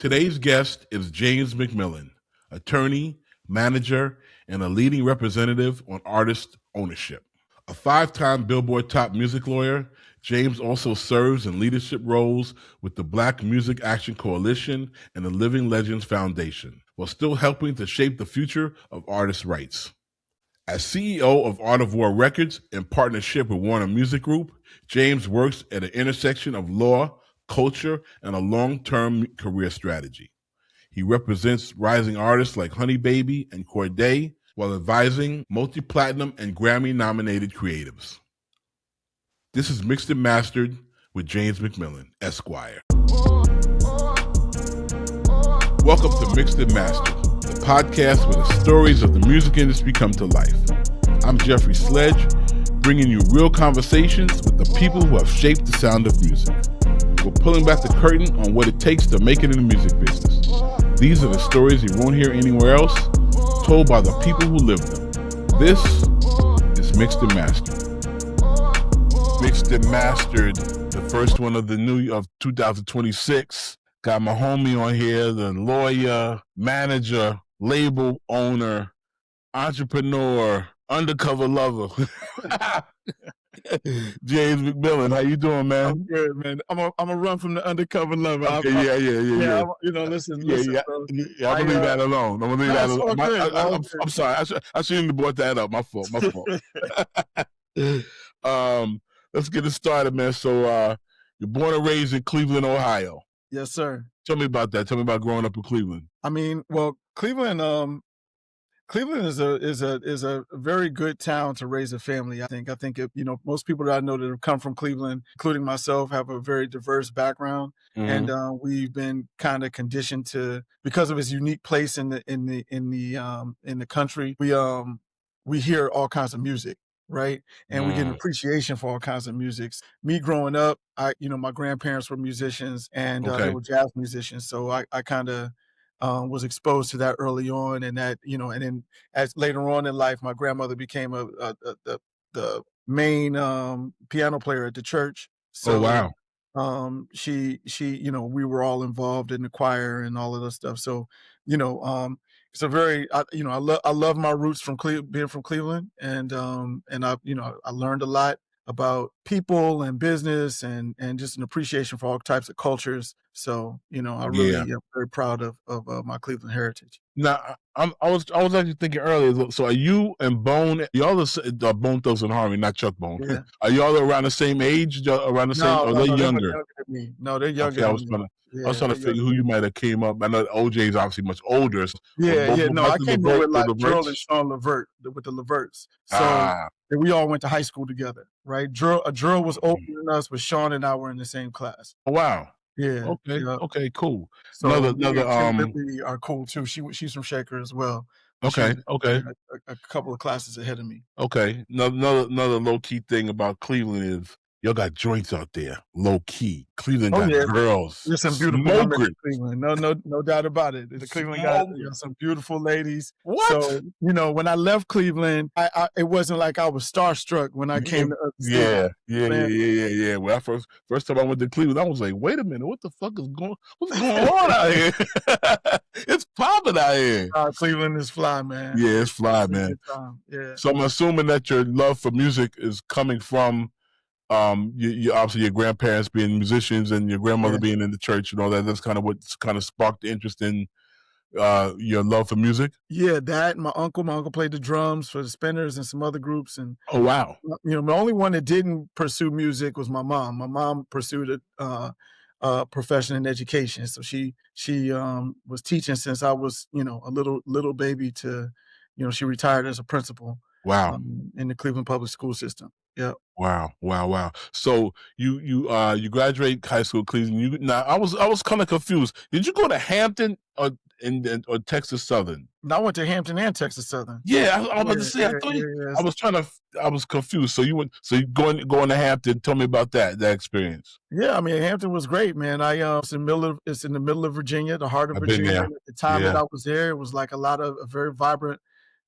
Today's guest is James McMillan, attorney, manager, and a leading representative on artist ownership. A 5-time Billboard top music lawyer, James also serves in leadership roles with the Black Music Action Coalition and the Living Legends Foundation, while still helping to shape the future of artists' rights. As CEO of Art of War Records in partnership with Warner Music Group, James works at an intersection of law, culture, and a long-term career strategy. He represents rising artists like Honey Baby and Corday while advising multi-platinum and Grammy-nominated creatives. This is Mixed and Mastered with James McMillan, Esquire. Welcome to Mixed and Mastered, the podcast where the stories of the music industry come to life. I'm Jeffrey Sledge, bringing you real conversations with the people who have shaped the sound of music. We're pulling back the curtain on what it takes to make it in the music business. These are the stories you won't hear anywhere else, told by the people who live them. This is Mixed and Mastered. Mixed and Mastered, the first one of the new of 2026. Got my homie on here, the lawyer, manager, label owner, entrepreneur, undercover lover. James McMillan, how you doing, man? I'm good, man. I'm a run from the undercover lover. Okay, yeah. Listen, Yeah, bro. I'm gonna leave that alone. I'm gonna leave that alone. I'm I'm sorry. I shouldn't have brought that up. My fault. Let's get it started, man. So, you're born and raised in Cleveland, Ohio. Yes, sir. Tell me about that. Tell me about growing up in Cleveland. I mean, well, Cleveland is a very good town to raise a family. I think most people that I know that have come from Cleveland, including myself, have a very diverse background, and we've been kind of conditioned to, because of its unique place in the country. We hear all kinds of music, right? And we get an appreciation for all kinds of musics. Me growing up, my grandparents were musicians, and they were jazz musicians, so I kind of was exposed to that early on, and that, and then as later on in life, my grandmother became the main piano player at the church. So, she, we were all involved in the choir and all of that stuff. So, it's a very, I love my roots from being from Cleveland, and I learned a lot about people and business and just an appreciation for all types of cultures. So, I really am very proud of my Cleveland heritage. Now, I was actually thinking earlier. So, are you and Bone? Y'all are Bone Thugs and Harmony, not Chuck Bone. Yeah. Are y'all around the same age? Around the same? Or they're younger? They're younger than me. No, they're younger. Okay, I was trying to figure who you might have came up. I know OJ is obviously much older. I came up with like Drill and Sean Levert with the Leverts. So we all went to high school together, right? Drill was older than us, but Sean and I were in the same class. Oh, wow. Yeah. Okay, cool. So another are cool too. She's from Shaker as well. Okay. A couple of classes ahead of me. Okay. Another low key thing about Cleveland is y'all got joints out there, low key. Cleveland got girls. There's some beautiful women in Cleveland. No doubt about it. The Cleveland got some beautiful ladies. What? So, when I left Cleveland, it wasn't like I was starstruck when I came to Yeah. When I first time I went to Cleveland, I was like, wait a minute, what's going on out here? It's popping out here. Cleveland is fly, man. Yeah, it's fly, man. Yeah. So I'm assuming that your love for music is coming from you obviously your grandparents being musicians and your grandmother being in the church and all that. That's kind of what kind of sparked the interest in your love for music. Yeah, that and my uncle played the drums for the Spinners and some other groups. And oh wow, the only one that didn't pursue music was my mom. My mom pursued a profession in education, so she was teaching since I was a little baby to she retired as a principal. Wow. In the Cleveland public school system. Yeah. Wow. So you graduate high school, Cleveland. Now I was kind of confused. Did you go to Hampton or Texas Southern? No, I went to Hampton and Texas Southern. Yeah, I was about to say. I was confused. So you going to Hampton? Tell me about that experience. Yeah, I mean Hampton was great, man. It's in the middle of Virginia, the heart of Virginia. At the time that I was there, it was like a very vibrant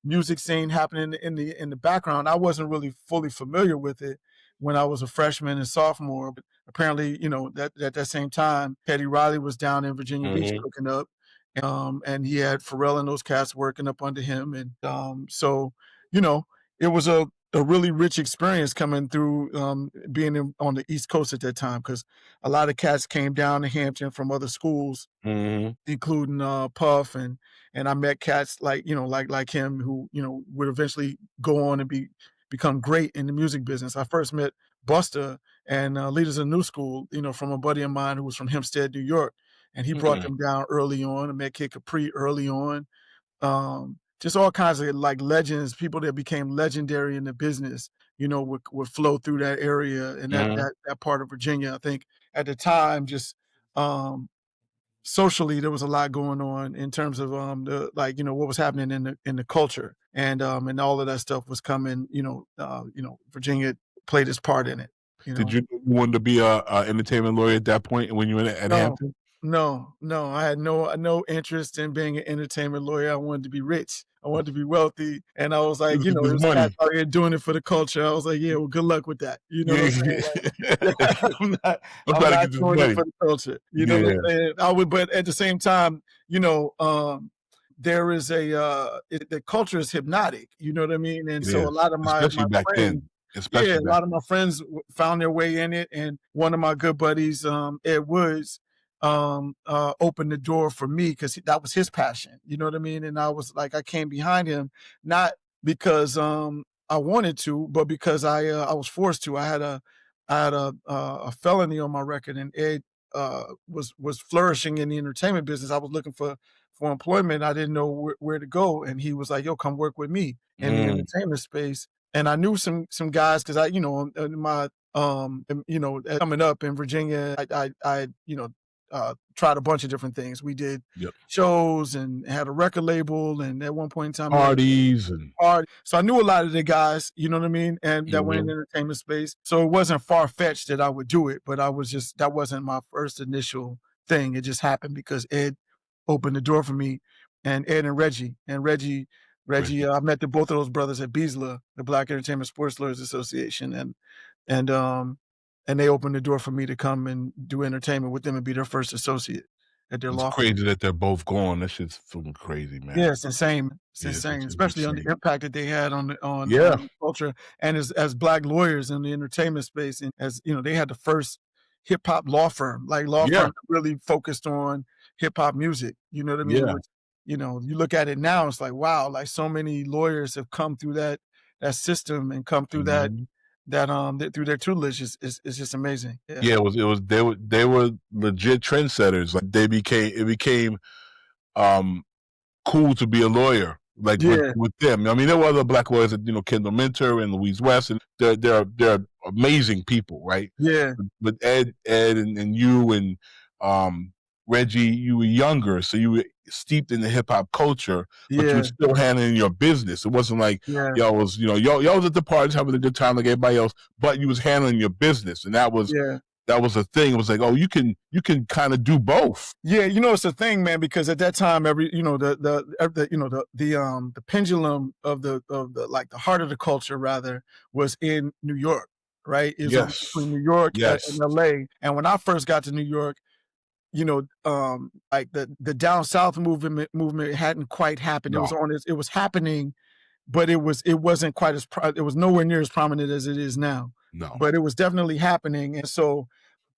music scene happening in the background. I wasn't really fully familiar with it when I was a freshman and sophomore, but apparently, you know, that at that same time, Teddy Riley was down in Virginia Beach Hmm. cooking up, and he had Pharrell and those cats working up under him, and so you know, it was a really rich experience coming through, on the East Coast at that time, because a lot of cats came down to Hampton from other schools, Hmm. including Puff, and I met cats like, you know, like him, who, you know, would eventually go on and become great in the music business. I first met Busta and Leaders of New School, you know, from a buddy of mine who was from Hempstead, New York, and he brought them down early on. I met Kid Capri early on. Just all kinds of like legends, people that became legendary in the business, you know, would flow through that area and Hmm. that part of Virginia. I think at the time, just um, socially, there was a lot going on in terms of the, like, you know, what was happening in the culture, and all of that stuff was coming. Virginia played its part in it. You Did know. you know you wanted to be a entertainment lawyer at that point when you were at No, Hampton? no. I had no interest in being an entertainment lawyer. I wanted to be rich. I wanted to be wealthy. And I was like, you It know, was there's cats money. out here doing it for the culture. I was like, yeah, well, good luck with that. You know what Yeah, I'm saying? Like, I'm not, I'm I'm trying to not get this doing it money. for the culture. You know what Yeah, I'm saying? I would, but at the same time, you know, there is the culture is hypnotic. You know what I mean? And it so a is, lot of my especially back friends, then. yeah, Especially a back lot of my friends found their way in it, and one of my good buddies, Ed Woods, opened the door for me because that was his passion. You know what I mean? And I was like, I came behind him, not because I wanted to, but because I was forced to. I had a felony on my record, and Ed was flourishing in the entertainment business. I was looking for employment. I didn't know where to go, and he was like, "Yo, come work with me in the then. entertainment space." And I knew some guys because I, you know, in my coming up in Virginia, I tried a bunch of different things. We did Yep. shows and had a record label, and at one point in time, had Parties and hard. So I knew a lot of the guys, you know what I mean, and that were in the mhm. entertainment space. So it wasn't far fetched that I would do it, but that wasn't my first initial thing. It just happened because Ed opened the door for me, and Ed and Reggie. And Reggie, Reggie. I met both of those brothers at BSLA, the Black Entertainment Sports Lawyers Association, and um and they opened the door for me to come and do entertainment with them and be their first associate at their It's law firm. crazy that they're both gone. That shit's fucking crazy, man. Yeah, it's insane. It's Yeah, insane, it's especially on the insane. impact that they had on Yeah, the culture, and as Black lawyers in the entertainment space, and as you know, they had the first hip hop law firm, like law yeah, firm that really focused on hip hop music. You know what I mean? yeah. Which, you know, you look at it now, it's like, wow, like so many lawyers have come through that system and come through Mhm. through their tutelage is just amazing. Yeah. Yeah, it was they were legit trendsetters. Like it became um cool to be a lawyer, like Yeah. with them. I mean, there were other black lawyers, that, Kendall Minter and Louise West, and they're amazing people, right? Yeah. But Ed, and you and um, Reggie, you were younger, so you were steeped in the hip hop culture, but you were Yeah. still handling your business. It wasn't like Yeah. y'all was, y'all was at the parties having a good time like everybody else, but you was handling your business, and Yeah. that was a thing. It was like, oh, you can kind of do both. Yeah, you know, it's a thing, man, because at that time, the pendulum of the like the heart of the culture rather was in New York, right? It was between Yes, New York yes, and LA. And when I first got to New York, you know, like the down south movement hadn't quite happened. no, It was happening, but it wasn't quite it was nowhere near as prominent as it is now. no, But it was definitely happening. And so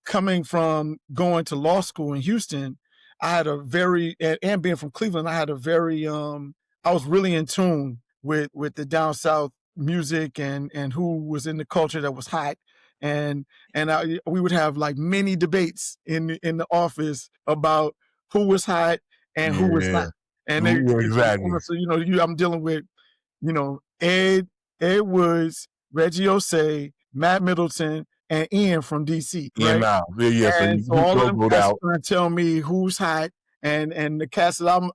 coming from going to law school in Houston, I had a very and being from Cleveland, I had a very I was really in tune with the down south music and who was in the culture that was hot. We would have like many debates in the office about who was hot and who was not. yeah, And yeah, exactly. so you know, I'm dealing with, you know, Ed Woods, Reggie Osei, Matt Middleton, and Ian from DC, In right? now, yeah, yeah. So And so you all of them logoed cats out. are gonna tell me who's hot, and the cats that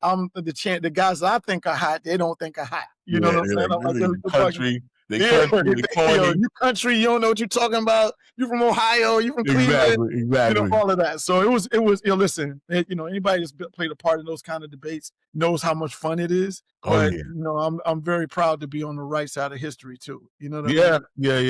the guys that I think are hot, they don't think are hot. You know Yeah, what I'm you're saying? like, I'm like, "Really, you're bugging. country, they Yeah, country, they yo, corny." you country, you don't know what you're talking about. You from Ohio, you from Cleveland, Exactly, you know, exactly. all of that. So it was, you know, listen, you know, anybody that's played a part in those kind of debates knows how much fun it is. Oh but yeah. I'm very proud to be on the right side of history too. You know what I Yeah, mean?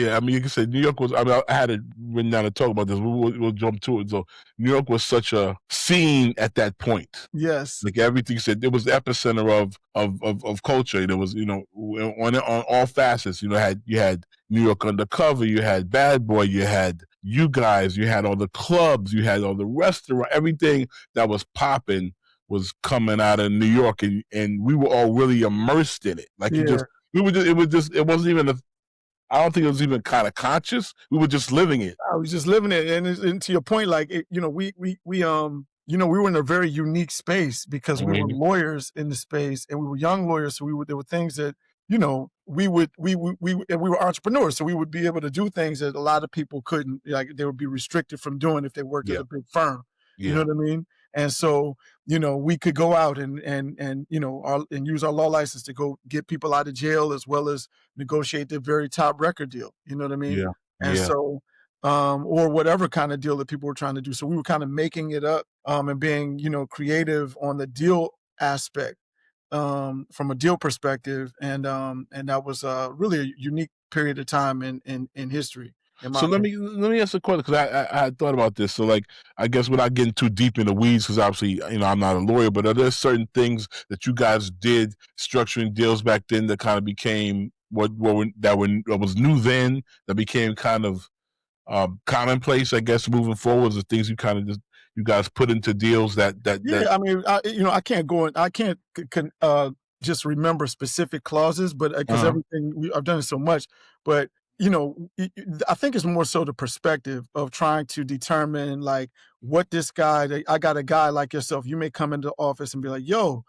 yeah. I mean, you can say New York was. I mean, I had it written down to talk about this. We'll jump to it. So, New York was such a scene at that point. Yes. Like everything said, it was the epicenter of culture. There was, on all facets. You had New York Undercover, you had Bad Boy, you had you guys, you had all the clubs, you had all the restaurant, everything that was popping was coming out of New York, and we were all really immersed in it. Like Yeah. it wasn't even I don't think it was even kind of conscious. We were just living it. I was just living it, and to your point, like we were in a very unique space because we were Mm-hmm. lawyers in the space, and we were young lawyers, so there were things that and we were entrepreneurs, so we would be able to do things that a lot of people couldn't. Like they would be restricted from doing if they worked at Yeah, a big firm. You know yeah, what I mean? And so we could go out and use our law license to go get people out of jail as well as negotiate the very top record deal. You know what I mean? yeah, And yeah. so, or whatever kind of deal that people were trying to do. So we were kind of making it up, and being, creative on the deal aspect, from a deal perspective. And that was really a unique period of time in history, in my So let opinion. me ask a question, because I had thought about this. So like, I guess without getting too deep in the weeds, because obviously I'm not a lawyer, but are there certain things that you guys did structuring deals back then that kind of became that was new then, that became kind of commonplace, I guess, moving forward? The things you guys put into deals that Yeah, I mean, I can't go in, I can't just remember specific clauses, but because uh everything I've done it so much, but I think it's more so the perspective of trying to determine like what this guy. I got a guy like yourself. You may come into the office and be like, "Yo,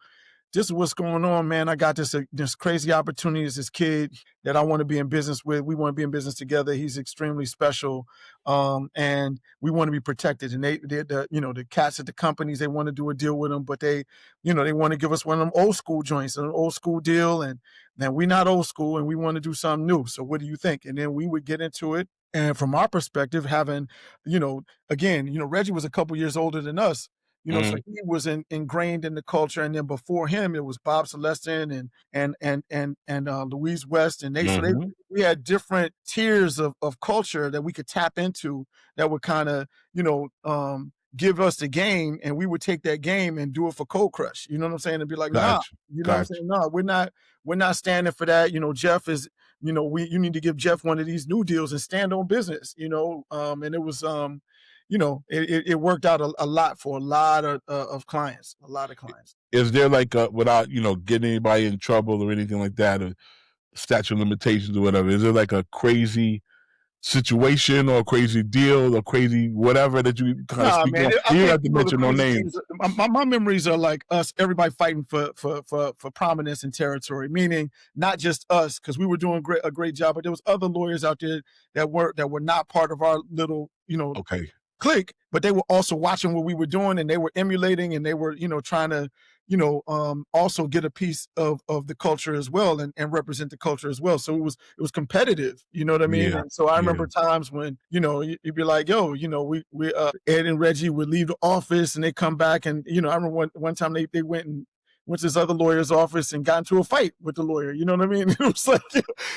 this is what's going on, man. I got this crazy opportunity. Is this kid that I want to be in business with. We want to be in business together. He's extremely special, and we want to be protected. And the cats at the companies, they want to do a deal with him, but they want to give us one of them old school joints, an old school deal, and then we're not old school, and we want to do something new. So what do you think? And then we would get into it. And from our perspective, having, again, Reggie was a couple years older than us, so mm, he was ingrained in the culture, and then before him, it was Bob Celestin and Louise West, and mm-hmm. we had different tiers of culture that we could tap into that would kind of give us the game, and we would take that game and do it for Cold Crush. You know what I'm saying? And be like, nah, Gotcha, you know what I'm gotcha. saying? No, we're not standing for that. Jeff is, you need to give Jeff one of these new deals and stand on business. And it was it worked out a lot for a lot of clients, a lot of clients. Is there like without getting anybody in trouble or anything like that, or statute of limitations or whatever? Is there like a crazy situation or a crazy deal or crazy whatever that you kind of Nah, speak man, on? I You don't think have to the mention no crazy things. names. My memories are like us, everybody fighting for prominence and territory. Meaning not just us, because we were doing a great job, but there was other lawyers out there that were not part of our little Okay. click, but they were also watching what we were doing, and they were emulating, and they were, trying to, also get a piece of the culture as well, and represent the culture as well. So it was competitive, you know what I mean? Yeah. And so I Yeah. remember times when, you'd be like, yo, we Ed and Reggie would leave the office and they come back, and, I remember one time they went to this other lawyer's office and got into a fight with the lawyer. You know what I mean? It was like,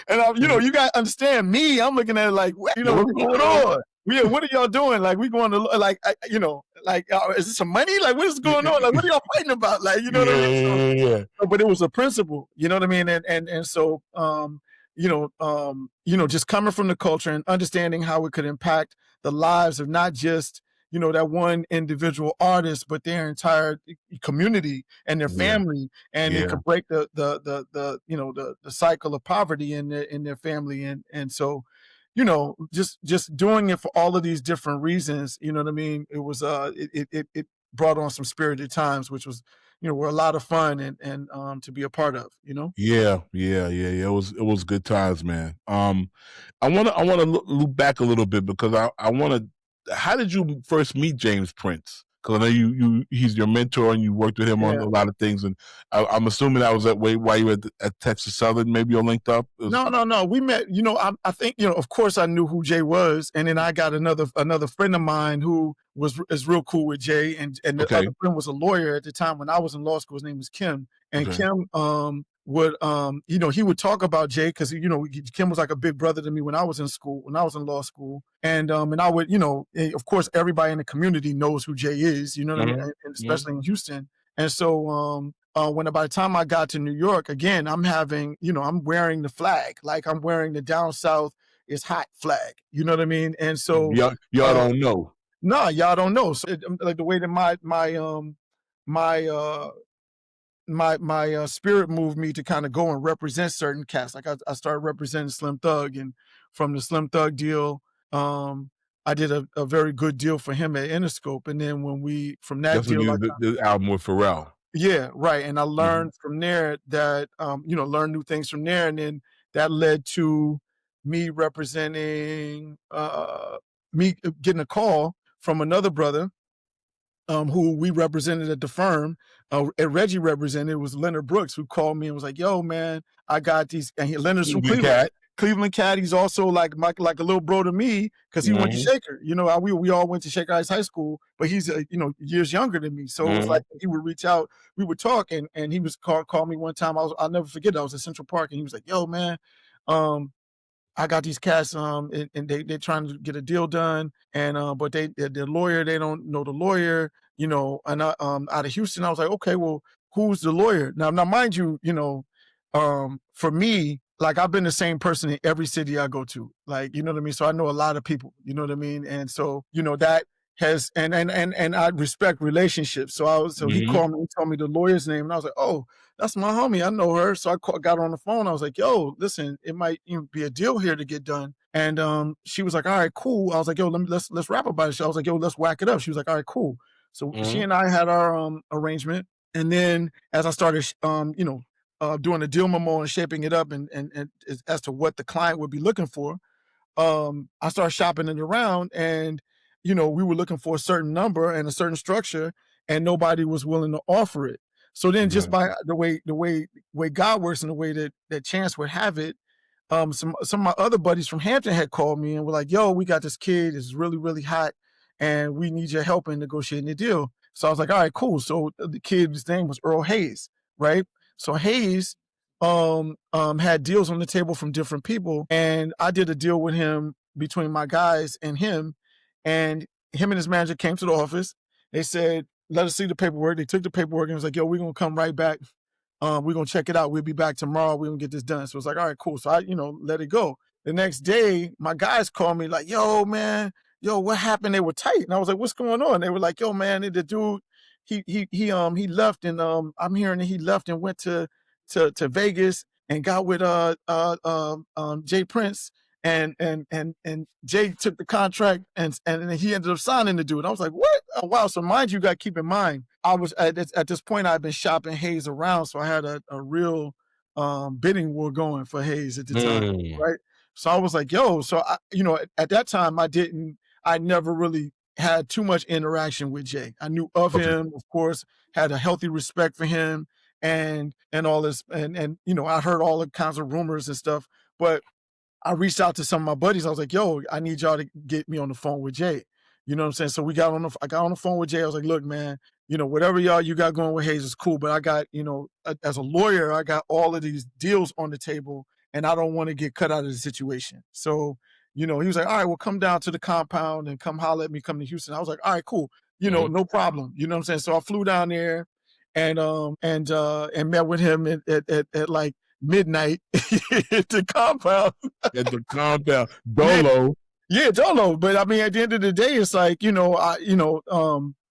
and you got to understand me. I'm looking at it like, Yeah, what's going on? yeah, what are y'all doing? Like, we going to like, is this some money? Like, what is going on? Like, what are y'all fighting about? Like, you know what I mean? So, Yeah. but it was a principle, you know what I mean? And so, just coming from the culture and understanding how it could impact the lives of not just, that one individual artist, but their entire community and their Yeah. family, and it Yeah. could break the cycle of poverty in their family, and so, just doing it for all of these different reasons, you know what I mean? It was it brought on some spirited times, which was, were a lot of fun and to be a part of, Yeah. Yeah. It was good times, man. I wanna loop back a little bit, because I wanna. How did you first meet James Prince? Because I know he's your mentor and you worked with him on a lot of things. And I'm assuming that was that way while you were at Texas Southern. Maybe you linked up. No. We met. I think of course I knew who Jay was, and then I got another friend of mine who is real cool with Jay, and the other friend was a lawyer at the time when I was in law school. His name was Kim, and Kim would he would talk about Jay because Kim was like a big brother to me when I was in school, when I was in law school, and I would of course everybody in the community knows who Jay is, what I mean, and especially in Houston, and so when by the time I got to New York, again, I'm wearing the flag, like I'm wearing the down south is hot flag, you know what I mean, and so y'all don't know. No, y'all don't know. So like the way that my spirit moved me to kind of go and represent certain cats. Like I started representing Slim Thug, and from the Slim Thug deal, I did a very good deal for him at Interscope. And then from that deal, the album with Pharrell. Yeah, right. And I learned from there that learn new things from there, and then that led to me representing me getting a call from another brother who we represented at the firm, and Reggie represented. It was Leonard Brooks, who called me and was like, "Yo, man, I got these." And Leonard's from Cleveland. Cleveland cat. He's also like a little bro to me because he went to Shaker. We all went to Shaker Heights High School, but he's years younger than me. So it was like he would reach out, we would talk, and he was call me one time. I'll never forget. I was at Central Park, and he was like, "Yo, man, I got these cats, and they're trying to get a deal done, and but the lawyer, they don't know the lawyer, and out of Houston." I was like, "Okay, well, who's the lawyer?" Now, mind you, for me, like I've been the same person in every city I go to, like, you know what I mean? So I know a lot of people, you know what I mean? And so, that has, and I respect relationships. So he called me, he told me the lawyer's name, and I was like, "Oh, that's my homie. I know her." So I got her on the phone. I was like, "Yo, listen, it might be a deal here to get done." And she was like, "All right, cool." I was like, "Yo, let's rap about it." I was like, "Yo, let's whack it up." She was like, "All right, cool." So she and I had our arrangement. And then as I started, doing the deal memo and shaping it up and as to what the client would be looking for, I started shopping it around, and we were looking for a certain number and a certain structure, and nobody was willing to offer it. So then, just by the way God works and the way that chance would have it, some of my other buddies from Hampton had called me and were like, "Yo, we got this kid, it's really, really hot, and we need your help in negotiating the deal." So I was like, "All right, cool." So the kid's name was Earl Hayes, right? So Hayes had deals on the table from different people, and I did a deal with him between my guys and him and his manager came to the office. They said, "Let us see the paperwork." They took the paperwork and was like, "Yo, we're gonna come right back. We're gonna check it out. We'll be back tomorrow. We're gonna get this done." So it's like, "All right, cool." So I, let it go. The next day, my guys called me like, "Yo, man, what happened?" They were tight. And I was like, "What's going on?" They were like, "Yo, man, the dude, he left, and I'm hearing that he left and went to Vegas and got with Jay Prince, and Jay took the contract, and he ended up signing the dude." I was like, "What?" Oh, wow. So mind you, got to keep in mind, I was at this point, I'd been shopping Hayes around, so I had a real bidding war going for Hayes at the time, right? So I was like, "Yo," so at that time, I never really had too much interaction with Jay. I knew of him, of course, had a healthy respect for him, and all this, and I heard all the kinds of rumors and stuff, but I reached out to some of my buddies. I was like, "Yo, I need y'all to get me on the phone with Jay." You know what I'm saying? So I got on the phone with Jay. I was like, "Look, man, whatever you got going with Hayes is cool, but I got, as a lawyer, I got all of these deals on the table, and I don't want to get cut out of the situation." So, he was like, "All right, well, come down to the compound and come holler at me, come to Houston." I was like, "All right, cool. No problem." You know what I'm saying? So I flew down there and met with him at like midnight at the compound. At the compound, Dolo. Yeah, Dolo. But I mean, at the end of the day, it's like, it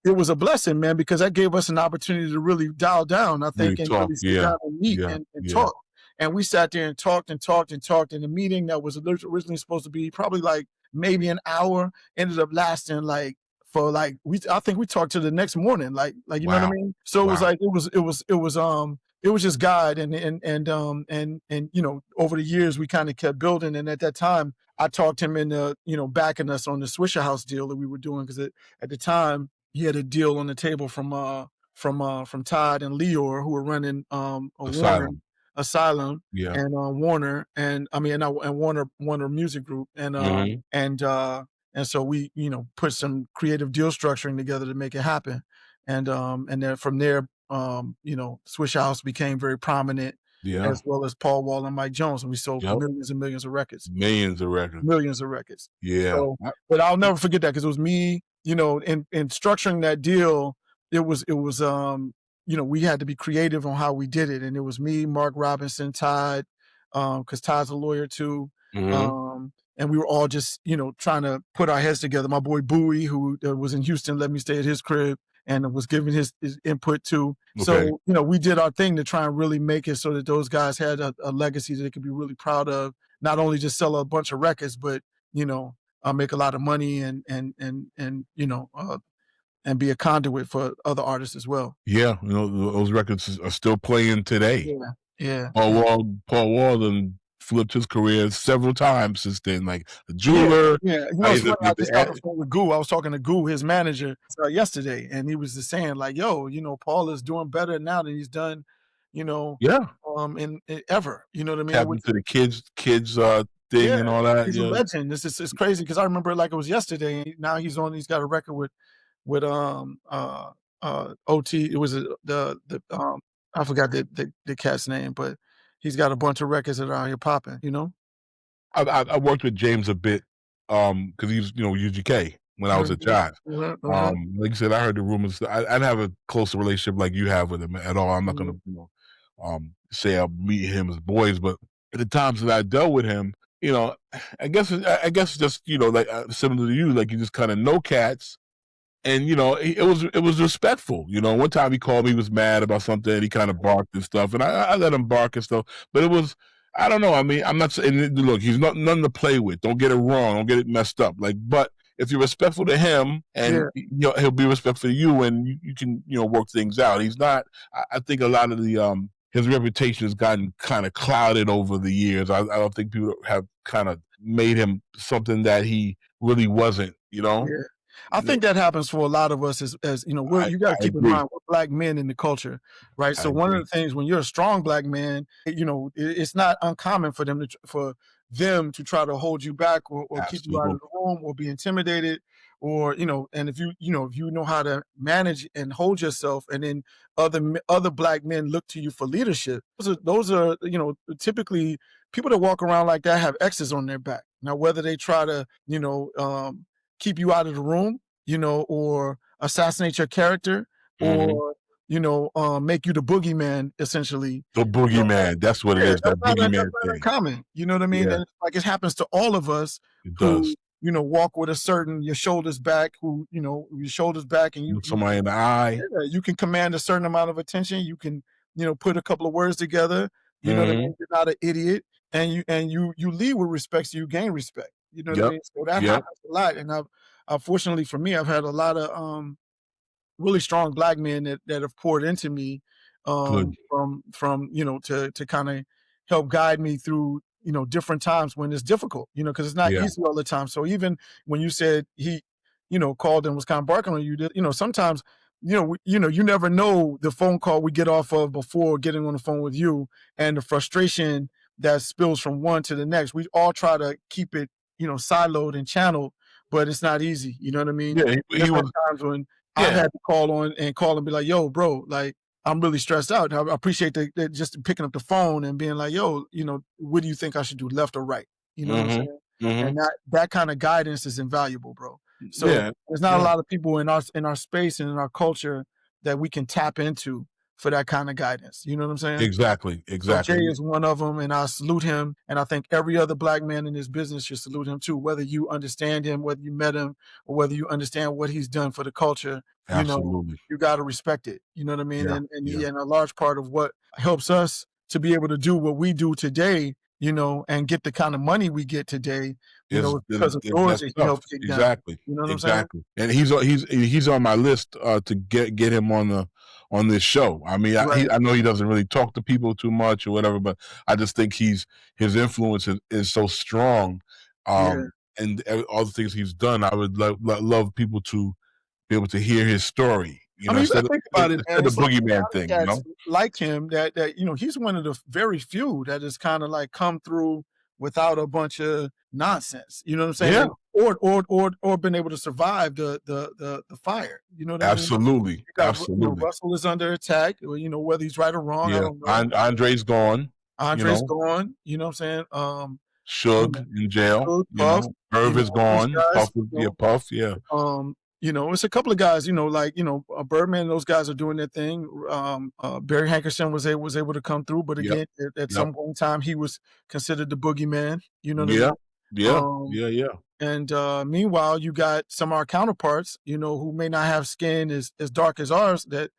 was a blessing, man, because that gave us an opportunity to really dial down, I think, and really sit down and meet and talk. And we sat there and talked and talked and talked. And the meeting that was originally supposed to be probably like maybe an hour ended up lasting like for like I think we talked to the next morning, like you know what I mean. So it was like it was just God, and over the years we kind of kept building, and at that time I talked him into backing us on the Swishahouse deal that we were doing, because at the time he had a deal on the table from Todd and Leor, who were running a Warner Asylum. Asylum Yeah. and Warner, and I mean, and Warner Music Group, Mm-hmm. and so we, put some creative deal structuring together to make it happen, and then from there, Swishahouse became very prominent, Yeah. as well as Paul Wall and Mike Jones, and we sold Yep. millions and millions of records. Millions of records. Millions of records. Yeah. So, but I'll never forget that because it was me, in structuring that deal. We had to be creative on how we did it, and it was me, Mark Robinson, Todd, because Todd's a lawyer too, Mm-hmm. and we were all just trying to put our heads together. My boy Bowie, who was in Houston, let me stay at his crib and was giving his input too. Okay. So we did our thing to try and really make it so that those guys had a legacy that they could be really proud of. Not only just sell a bunch of records, but make a lot of money and be a conduit for other artists as well. Yeah, those records are still playing today. Yeah, yeah, Paul Wall done flipped his career several times since then, like the yeah, jeweler. yeah. It's funny. I just got the phone with Goo. I was talking to Goo, his manager, yesterday, and he was just saying like, "Yo, Paul is doing better now than he's done, you know, Yeah, in ever." You know what I mean? tapped Which, into the kids thing yeah, and all that. he's a Yeah, legend. It's crazy because I remember it like it was yesterday. And now he's got a record with OT. It was the I forgot the cat's name, but he's got a bunch of records that are out here popping. I worked with James a bit, because he was UGK when I was at Mhm, Jive. mhm, mhm, Like you said, I heard the rumors. I didn't have a closer relationship like you have with him at all. I'm not gonna mhm. say I'll meet him as boys, but at the times that I dealt with him, you know, I guess just like similar to you, like you just kind of know cats. And it was respectful. One time he called me, he was mad about something, he kind of barked and stuff, and I let him bark and stuff. But it was, I don't know. I mean, I'm not saying, look, he's not nothing to play with. Don't get it wrong. Don't get it messed up. Like, but if you're respectful to him, and Yeah, he'll be respectful to you, and you can work things out. He's not. I think a lot of the his reputation has gotten kind of clouded over the years. I don't think people have kind of made him something that he really wasn't. yeah. I think that happens for a lot of us as you got to I keep in agree. mind we're black men in the culture, right? I So one of agree. the things when you're a strong black man, it's not uncommon for them to try to hold you back or keep you out of Absolutely. the room or be intimidated or and if you know how to manage and hold yourself, and then other black men look to you for leadership. Those are typically people that walk around like that have X's on their back. Now whether they try to keep you out of the room, or assassinate your character, Mhm. or make you the boogeyman, essentially. The You know, boogeyman, that's what it yeah, is, that that's boogeyman not thing. uncommon. You know what I mean? Yeah, And like it happens to all of us it does. who walk with a certain your shoulders back, who your shoulders back, and you Look you somebody in the eye. yeah, you can command a certain amount of attention. You can put a couple of words together. You know what I Mhm. mean? You're not an idiot, and you lead with respect, so you gain respect. You know what I Yep, mean? So that yep. happens a lot, and fortunately for me, I've had a lot of really strong black men that have poured into me, Good. from to kind of help guide me through different times when it's difficult, because it's not Yeah, easy all the time. So even when you said he called and was kind of barking on you, sometimes you never know the phone call we get off of before getting on the phone with you, and the frustration that spills from one to the next. We all try to keep it siloed and channeled, but it's not easy. You know what I mean? yeah, he There's been was times when I've yeah, had to call and be like, "Yo, bro, like I'm really stressed out." And I appreciate the just picking up the phone and being like, "Yo, what do you think I should do, left or right?" You know what I'm mhm, saying? mhm. And that kind of guidance is invaluable, bro. So Yeah, there's not a yeah, lot of people in our space and in our culture that we can tap into for that kind of guidance. You know what I'm saying? exactly, So Jay exactly. is one of them, and I salute him. And I think every other black man in this business should salute him too, whether you understand him, whether you met him, or whether you understand what he's done for the culture. You know, Absolutely. you got to respect it. You know what I mean? Yeah, And yeah. and a large part of what helps us to be able to do what we do today, and get the kind of money we get today, Is is because of doors that that he stuff. helped kick down. Exactly, You know what I'm saying? exactly. And he's on my list, to get him on this show. I mean, Right. I know he doesn't really talk to people too much or whatever, but I just think his influence is so strong, Yeah. and all the things he's done. I would love people to be able to hear his story. You know, I mean, you got to think about it, man. instead of It's like a boogeyman lot of thing. You cats know, like him that he's one of the very few that has kind of like come through without a bunch of nonsense. You know what I'm saying? yeah, And, or been able to survive the fire. You know what I mean? absolutely, You got absolutely. Russell is under attack. Whether he's right or wrong, I Yeah, don't know. Andre's gone. You Andre's know, gone. You know what I'm saying? You Suge know, in jail. Good You Puff. know, Irv is All these gone. guys. Puff is Puff. Yeah, It's a couple of guys, like, Birdman, those guys are doing their thing. Barry Hankerson was able to come through, but yep, again, at yep, some point in time, he was considered the boogeyman. You know what I yeah, mean? yeah, Um, yeah. and meanwhile, you got some of our counterparts, who may not have skin as dark as ours that,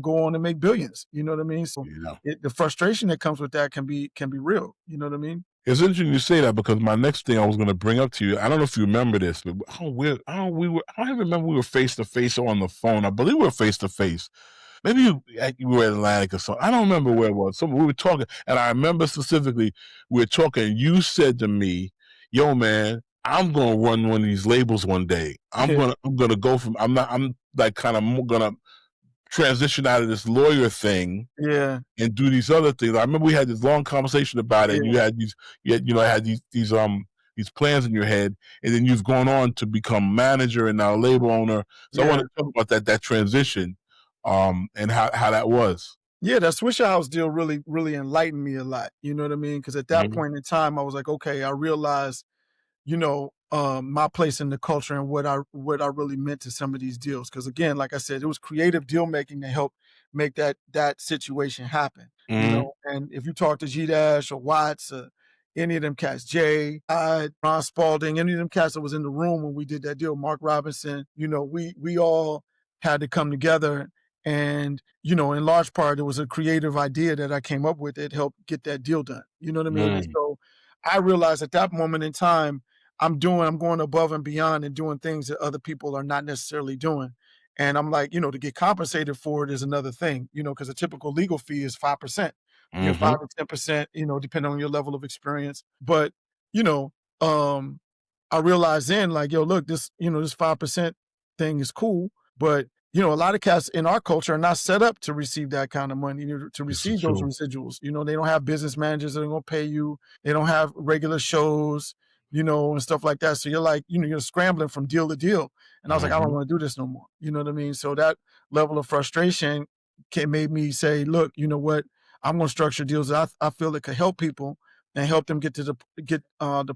go on to make billions. You know what I mean? So Yeah. the frustration that comes with that can be real. You know what I mean? It's interesting you say that because my next thing I was going to bring up to you, I don't know if you remember this, but I don't even remember we were face to face or on the phone. I believe we were face to face. Maybe you were at Atlantic or something. I don't remember where it was. We were talking, and I remember specifically we were talking. You said to me, "Yo, man, I'm gonna run one of these labels one day. I'm gonna go from. I'm like kind of gonna transition out of this lawyer thing." Yeah. And do these other things. I remember we had this long conversation about it. Yeah. And you had these plans in your head, and then you've gone on to become manager and now label owner. So I want to talk about that transition, and how that was. Yeah, that Swishahouse deal really, really enlightened me a lot. You know what I mean? Because at that point in time, I was like, okay, I realized, my place in the culture and what I really meant to some of these deals. Because again, like I said, it was creative deal making to help make that situation happen. And if you talk to G Dash or Watts, any of them cats, Jay, Ron Spalding, any of them cats that was in the room when we did that deal, Mark Robinson, we all had to come together. And, in large part, it was a creative idea that I came up with that helped get that deal done. You know what I mean? And so I realized at that moment in time, I'm going above and beyond and doing things that other people are not necessarily doing. And I'm like, to get compensated for it is another thing, because a typical legal fee is 5%, 5 to 10%, depending on your level of experience. But, you know, um, I realized then, like, yo, look, this 5% thing is cool, but a lot of cats in our culture are not set up to receive that kind of money, to receive those residuals. They don't have business managers that are going to pay you. They don't have regular shows, and stuff like that. So you're like, you're scrambling from deal to deal. And I was like, I don't want to do this no more. You know what I mean? So that level of frustration made me say, look, you know what? I'm going to structure deals that I feel that could help people and help them get to the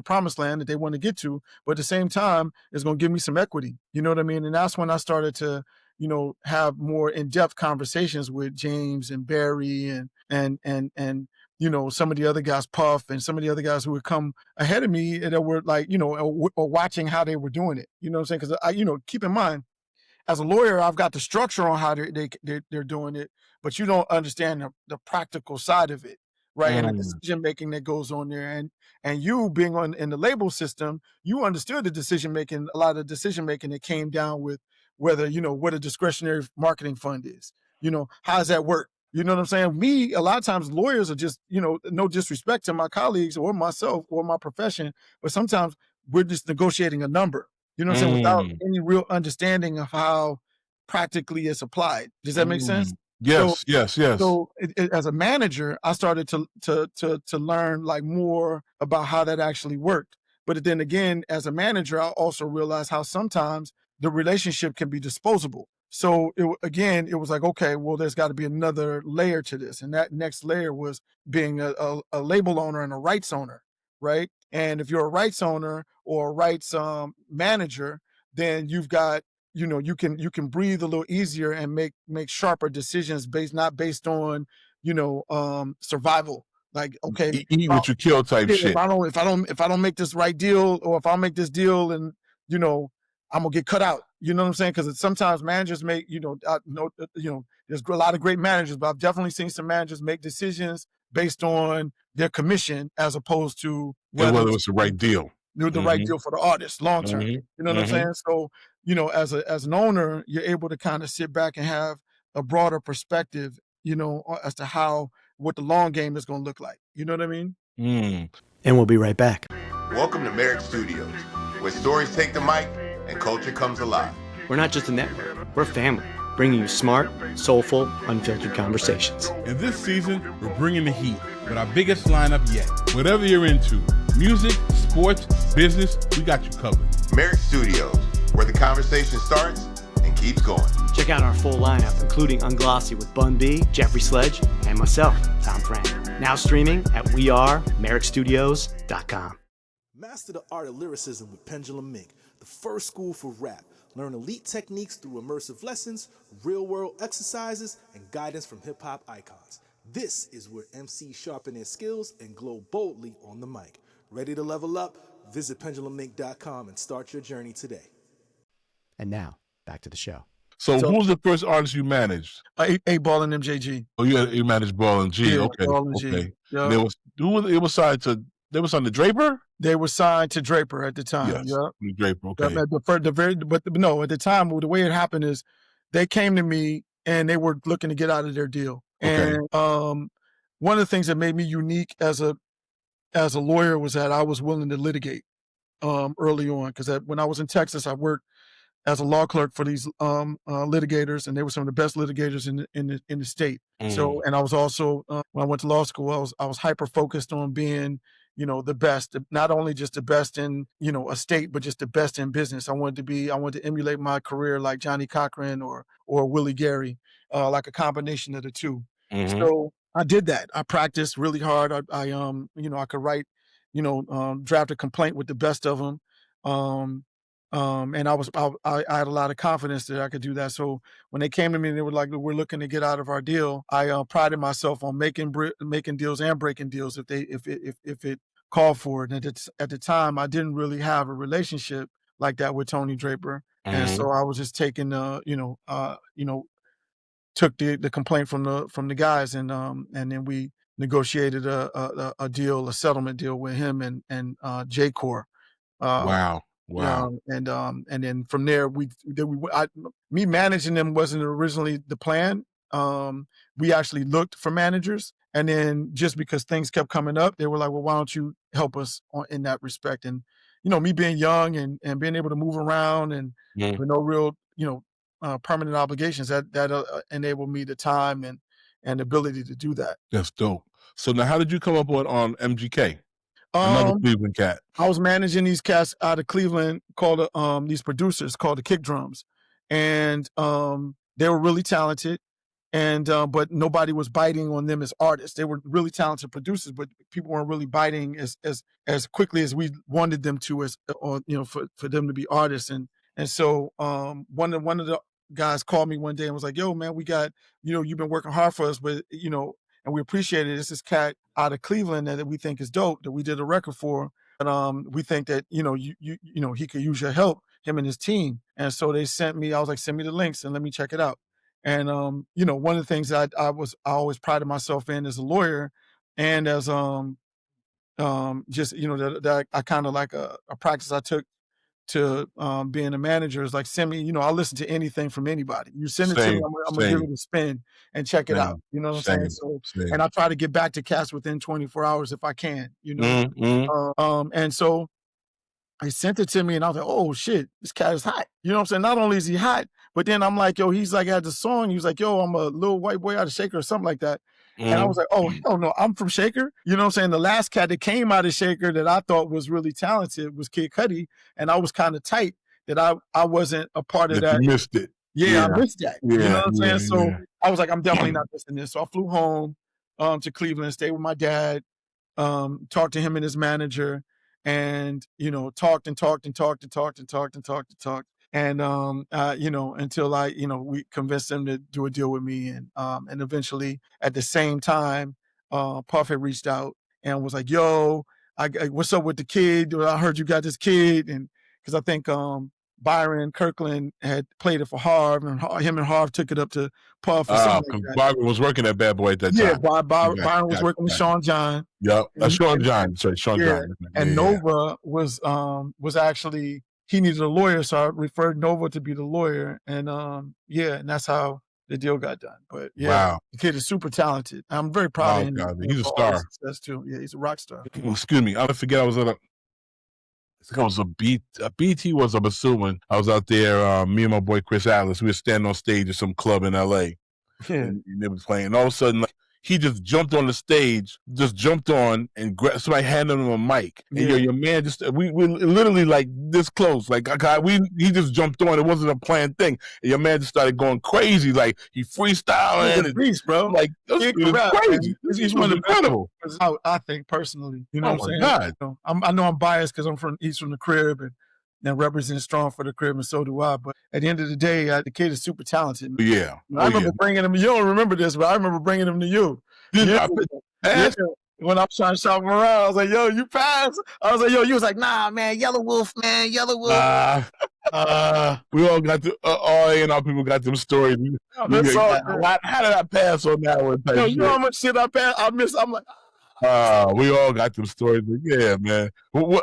promised land that they want to get to. But at the same time, it's going to give me some equity. You know what I mean? And that's when I started to, have more in-depth conversations with James and Barry and some of the other guys, Puff, and some of the other guys who would come ahead of me that were like, or watching how they were doing it. You know what I'm saying? Because keep in mind, as a lawyer, I've got the structure on how they're doing it, but you don't understand the practical side of it, right? And the decision making that goes on there, and you being in the label system, you understood the decision making. A lot of the decision making that came down with whether what a discretionary marketing fund is. How does that work? You know what I'm saying? Me, a lot of times lawyers are just, no disrespect to my colleagues or myself or my profession, but sometimes we're just negotiating a number. You know what I'm saying? Without any real understanding of how practically it's applied. Does that make sense? Yes. So as a manager, I started to learn like more about how that actually worked. But then again, as a manager, I also realized how sometimes the relationship can be disposable. So it was like, okay, well, there's got to be another layer to this. And that next layer was being a label owner and a rights owner, right? And if you're a rights owner or a rights manager, then you've got, you can breathe a little easier and make sharper decisions not based on, survival. Like, okay, eat what you kill type shit. if I don't make this right deal, or if I make this deal and, I'm gonna get cut out. You know what I'm saying? Because sometimes managers make, there's a lot of great managers, but I've definitely seen some managers make decisions based on their commission as opposed to whether it was the right deal. The right deal for the artist long term. You know what I'm saying? So, as an owner, you're able to kind of sit back and have a broader perspective, as to what the long game is going to look like. You know what I mean? And we'll be right back. Welcome to Merrick Studios, where stories take the mic and culture comes alive. We're not just a network, we're family, bringing you smart, soulful, unfiltered conversations. And this season, we're bringing the heat with our biggest lineup yet. Whatever you're into, music, sports, business, we got you covered. Merrick Studios, where the conversation starts and keeps going. Check out our full lineup, including Unglossy with Bun B, Jeffrey Sledge, and myself, Tom Frank. Now streaming at wearemerrickstudios.com. Master the art of lyricism with Pendulum Mink, the first school for rap. Learn elite techniques through immersive lessons, real-world exercises, and guidance from hip-hop icons. This is where MCs sharpen their skills and glow boldly on the mic. Ready to level up? Visit pendulummink.com and start your journey today. And now, back to the show. So who was the first artist you managed? 8Ball and MJG. Oh, you managed Ball and G. Yeah, Okay. Ball and G. Okay. Yeah. They was signed to Draper? They were signed to Draper at the time. Yes. Yeah. Draper. Okay. At the time, the way it happened is they came to me and they were looking to get out of their deal. Okay. And one of the things that made me unique as a lawyer was that I was willing to litigate early on, because when I was in Texas, I worked as a law clerk for these litigators, and they were some of the best litigators in the state. So, and I was also when I went to law school, I was hyper focused on being, the best, not only just the best in, a state, but just the best in business. I wanted to emulate my career like Johnny Cochran or Willie Gary, like a combination of the two. Mm-hmm. So I did that. I practiced really hard. I could write, draft a complaint with the best of them. And I had a lot of confidence that I could do that. So when they came to me and they were like, "We're looking to get out of our deal," I prided myself on making deals and breaking deals if it called for it. And at the time, I didn't really have a relationship like that with Tony Draper, and so I was just taking took the complaint from the guys, and then we negotiated a deal, a settlement deal with him and J-Core. Wow. And then from there, me managing them wasn't originally the plan. We actually looked for managers, and then just because things kept coming up, they were like, "Well, why don't you help us in that respect?" And me being young and being able to move around and with no real permanent obligations, that enabled me the time and ability to do that. That's dope. So now, how did you come up on MGK? Another Cleveland cat. I was managing these cats out of Cleveland called these producers called the Kick Drums, and they were really talented, and but nobody was biting on them as artists. They were really talented producers, but people weren't really biting as quickly as we wanted them to, for them to be artists. And so one of the guys called me one day and was like, "Yo, man, we got you've been working hard for us, but and we appreciate it. It's this cat out of Cleveland that we think is dope, that we did a record for. And we think that, he could use your help, him and his team." And so they sent me, I was like, "Send me the links and let me check it out." And, one of the things that I always prided myself in as a lawyer and as just, that I kind of like a practice I took to being a manager is like, send me, I'll listen to anything from anybody. You send it to me, I'm gonna give it a spin and check it out. You know what I'm saying? So, and I try to get back to cats within 24 hours if I can, and so I sent it to me and I was like, "Oh shit, this cat is hot." You know what I'm saying? Not only is he hot, but then I'm like, "Yo," he's like, had the song, he was like, "Yo, I'm a little white boy out of Shaker," or something like that. And I was like, "Oh, hell no, I'm from Shaker." You know what I'm saying? The last cat that came out of Shaker that I thought was really talented was Kid Cudi. And I was kind of tight that I wasn't a part of that. You missed it. Yeah, I missed that. You know what I'm saying? So I was like, I'm definitely not missing this. So I flew home to Cleveland, stayed with my dad, talked to him and his manager, and, talked. And, until we convinced them to do a deal with me. And eventually at the same time, Puff had reached out and was like, "Yo, what's up with the kid? I heard you got this kid." And cause I think, Byron Kirkland had played it for Harv, and him and Harv took it up to Puff. Or something like that. Byron was working at Bad Boy at that time. Yeah, Byron was working with Sean John. Yep, Sean John. Sorry, Sean John. And Nova was actually, he needed a lawyer, so I referred Nova to be the lawyer, and and that's how the deal got done. But the kid is super talented. I'm very proud of him. He's a star. Success too. Yeah, he's a rock star. Well, excuse me, I forget I was on it was a BT was, I'm assuming. I was out there, me and my boy Chris Atlas, we were standing on stage at some club in LA. Yeah. And they was playing. And all of a sudden, like, he just jumped on the stage, just jumped on and somebody handed him a mic. And Yeah. your man just, we literally like this close. Like, he just jumped on. It wasn't a planned thing. And your man just started going crazy. Like, he freestyling. He's a beast, bro. Like, it was crazy. He's one of the incredible. best, I think, personally. You know Oh what I'm my saying? God. You know, I know I'm biased because he's from the crib and represents strong for the crib, and so do I. But at the end of the day, the kid is super talented. Yeah. I remember bringing him. You don't remember this, but I remember bringing him to you. Yeah. When I was trying to shop him around, I was like, "Yo, you pass." I was like, "Yo," you was like, "Nah, man, Yellow Wolf, man, Yellow Wolf." We all got all A&R people got them stories. How did I pass on that one? Yo, you know how much shit I passed? I'm like. We all got them stories, but yeah, man. We'll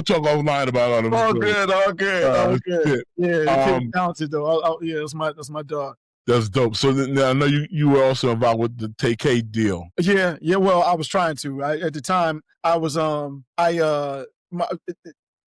talk offline about all them. All good. Yeah, the kid's talented though. Yeah, that's my dog. That's dope. So I know you were also involved with the TK deal. Yeah. Well, I was trying to. At the time, I was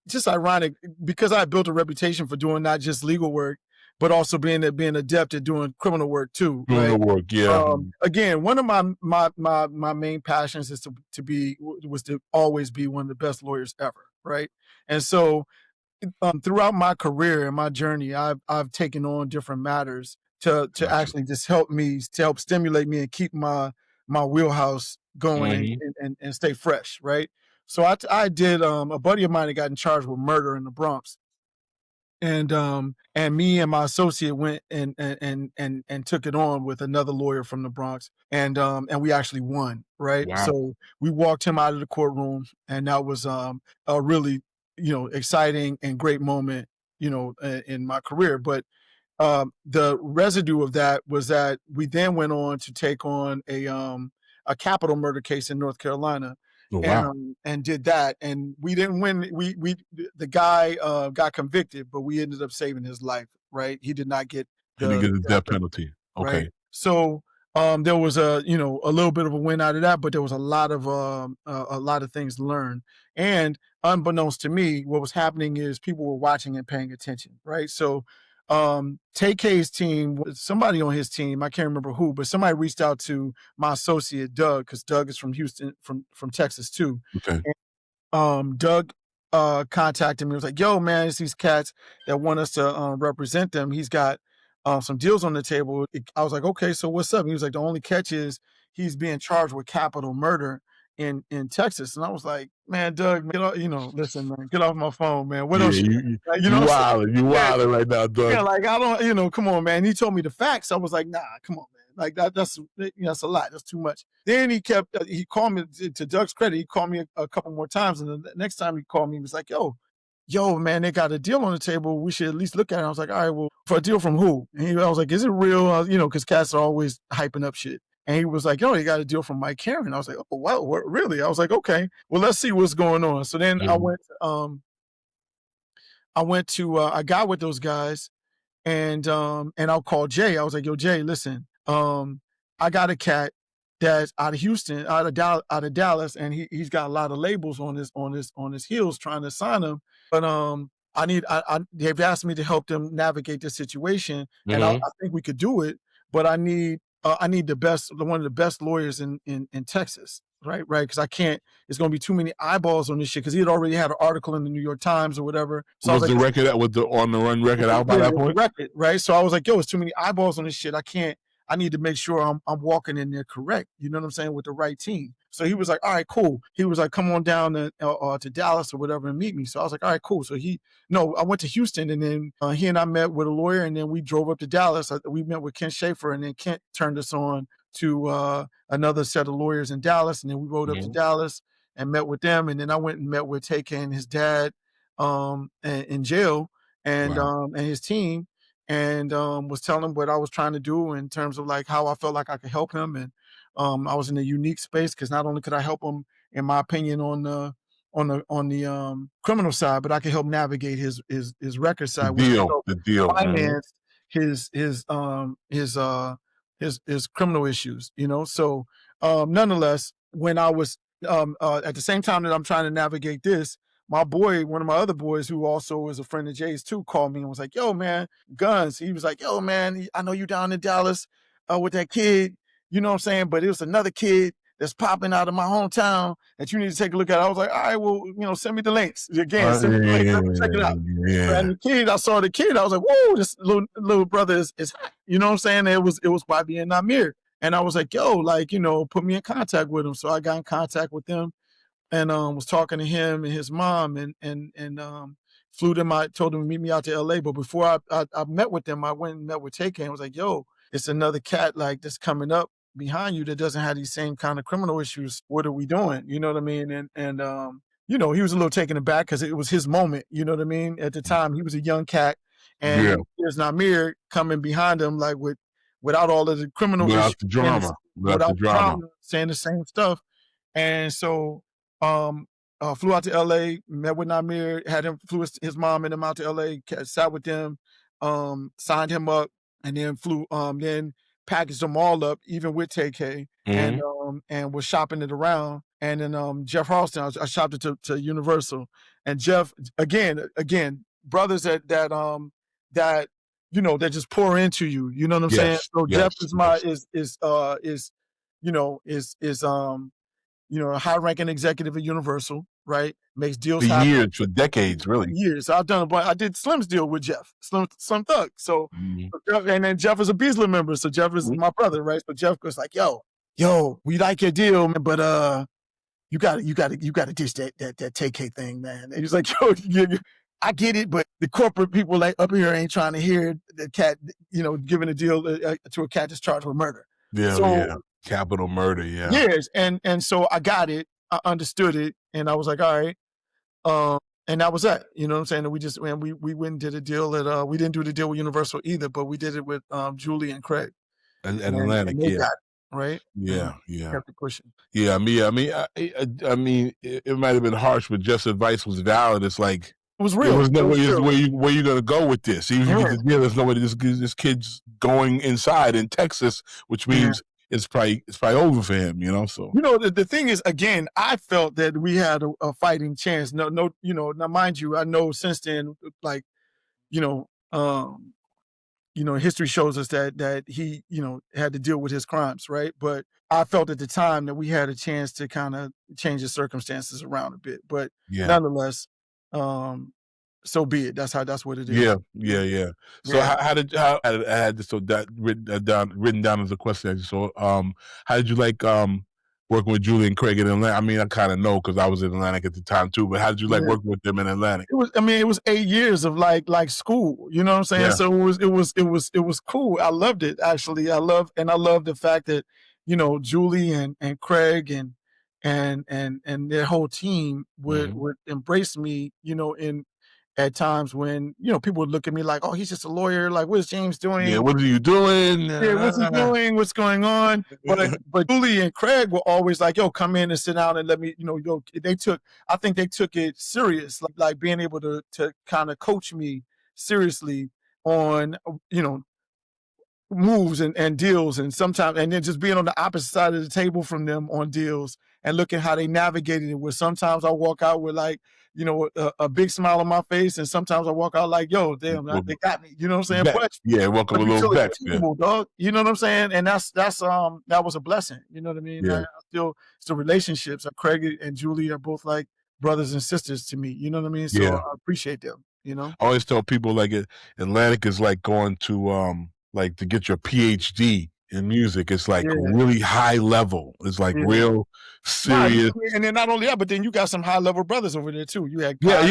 just ironic because I built a reputation for doing not just legal work, but also being adept at doing criminal work too. Criminal work, yeah. Again, one of my main passions is to always be one of the best lawyers ever, right? And so, throughout my career and my journey, I've taken on different matters to actually just help stimulate me and keep my wheelhouse going and stay fresh, right? So I did a buddy of mine that got in charge with murder in the Bronx. And me and my associate went and took it on with another lawyer from the Bronx, and we actually won, right? Wow. So we walked him out of the courtroom, and that was a really exciting and great moment in my career. But the residue of that was that we then went on to take on a capital murder case in North Carolina. Oh, wow. And did that, and we didn't win. The guy got convicted, but we ended up saving his life. Right? He did not get the death penalty. Okay. Right? So there was a little bit of a win out of that, but there was a lot of things to learn. And unbeknownst to me, what was happening is people were watching and paying attention. Right? So TK's team, somebody on his team, I can't remember who, but somebody reached out to my associate Doug, because Doug is from Houston, from Texas too. Okay. And, Doug contacted me. He was like, "Yo, man, it's these cats that want us to represent them. He's got some deals on the table." I was like, "Okay, so what's up?" He was like, "The only catch is he's being charged with capital murder in Texas." And I was like, "Man, Doug, listen, man, get off my phone, man. What else? You wilding right now, Doug." Yeah, like I don't, come on, man. He told me the facts. I was like, "Nah, come on, man. Like that's a lot. That's too much." Then he called me, to Doug's credit, he called me a couple more times, and the next time he called me, he was like, "Yo, man, they got a deal on the table. We should at least look at it." I was like, "All right, well, for a deal from who?" And I was like, "Is it real?" Because cats are always hyping up shit. And he was like, "Yo, they got a deal from Mike Karen." I was like, "Oh, wow, what, really?" I was like, "Okay, well, let's see what's going on." So then I got with those guys, and I'll call Jay. I was like, "Yo, Jay, listen, I got a cat that's out of Houston, out of Dallas, and he's got a lot of labels on his heels trying to sign him, but they've asked me to help them navigate this situation, and I think we could do it, but I need one of the best lawyers in Texas, right? Because I can't. It's going to be too many eyeballs on this shit." Because he had already had an article in the New York Times or whatever. So was the record with the on the run record out by that point? Record, right? So I was like, "Yo, it's too many eyeballs on this shit. I can't. I need to make sure I'm walking in there correct. You know what I'm saying, with the right team." So he was like, "All right, cool." He was like, "Come on down to Dallas or whatever and meet me." So I was like, "All right, cool." So I went to Houston, and then he and I met with a lawyer, and then we drove up to Dallas. We met with Kent Schaefer, and then Kent turned us on to another set of lawyers in Dallas, and then we rode up to Dallas and met with them, and then I went and met with TK and his dad in jail, and his team, and was telling him what I was trying to do in terms of like how I felt like I could help him, and I was in a unique space because not only could I help him, in my opinion, on the criminal side, but I could help navigate his record side, the deal, finance his criminal issues, So nonetheless, when I was at the same time that I'm trying to navigate this, my boy, one of my other boys who also is a friend of Jay's too, called me and was like, yo, man, Guns. He was like, yo, man, I know you down in Dallas with that kid, you know what I'm saying? But it was another kid that's popping out of my hometown that you need to take a look at. I was like, all right, well, send me the links. Again, send me the links. Let me check it out. Yeah. And the kid, I saw the kid. I was like, whoa, this little brother is hot. You know what I'm saying? It was YB and Namir. And I was like, yo, like, put me in contact with him. So I got in contact with them and was talking to him and his mom and flew them out, told them to meet me out to LA. But before I met with them, I went and met with TK and was like, yo, it's another cat like that's coming up behind you that doesn't have these same kind of criminal issues. What are we doing? You know what I mean? And he was a little taken aback because it was his moment. You know what I mean? At the time, he was a young cat, and there's Namir coming behind him like without all of the criminal issues, the drama, without the drama, saying the same stuff. And so flew out to LA, met with Namir, flew his mom and him out to LA, sat with them, signed him up, and then then packaged them all up, even with TK, and was shopping it around. And then Jeff Harleston, I shopped it to Universal. And Jeff, again, brothers that that just pour into you. You know what I'm saying? So Jeff is a high-ranking executive at Universal, right? Makes deals for years, for decades, really. Years. I did Slim's deal with Jeff, Slim Thug. So, and then Jeff is a Beasley member, so Jeff is my brother, right? So Jeff was like, "Yo, we like your deal, man, but you got to ditch that TK thing, man." And he was like, "Yo, I get it, but the corporate people like up here ain't trying to hear the cat, giving a deal to a cat that's charged with murder." Capital murder, Yes, and so I got it, I understood it, and I was like, all right, and that was that. You know what I'm saying? And we went and did a deal at we didn't do the deal with Universal either, but we did it with Julie and Craig and Atlantic, got it, right? Kept it pushing. I mean, it might have been harsh, but Jeff's advice was valid. It's like it was real. It was where you gonna go with this? Even if you get the deal, there's nobody. This kid's going inside in Texas, which means. It's probably over for him, So the thing is, again, I felt that we had a fighting chance. No, now mind you, I know since then, like, history shows us that he, had to deal with his crimes, right? But I felt at the time that we had a chance to kind of change the circumstances around a bit. But nonetheless, so be it. That's what it is. Yeah. So how I had this written down as a question. So how did you like working with Julie and Craig in Atlanta? I mean, I kind of know because I was in Atlantic at the time too. But how did you like working with them in Atlantic? It was 8 years of like school. You know what I'm saying? So it was cool. I loved it actually. I love the fact that Julie and Craig and their whole team would embrace me. At times when, people would look at me like, oh, he's just a lawyer. Like, what's James doing? Yeah, what are you doing? Yeah, what's he doing? What's going on? But Julie and Craig were always like, yo, come in and sit down and let me, I think they took it serious, like being able to kind of coach me seriously on, moves and deals, and sometimes, and then just being on the opposite side of the table from them on deals and look at how they navigated it. Where sometimes I walk out with like, a big smile on my face, and sometimes I walk out like, yo, damn, they got me. You know what I'm saying? Welcome a little back, dog. You know what I'm saying? And that was a blessing. You know what I mean? Yeah. It's the relationships. Craig and Julie are both like brothers and sisters to me. You know what I mean? So I appreciate them. I always tell people like Atlantic is like going to like to get your PhD in music. It's like really high level. It's like real serious. And then not only that, but then you got some high level brothers over there too. You had That's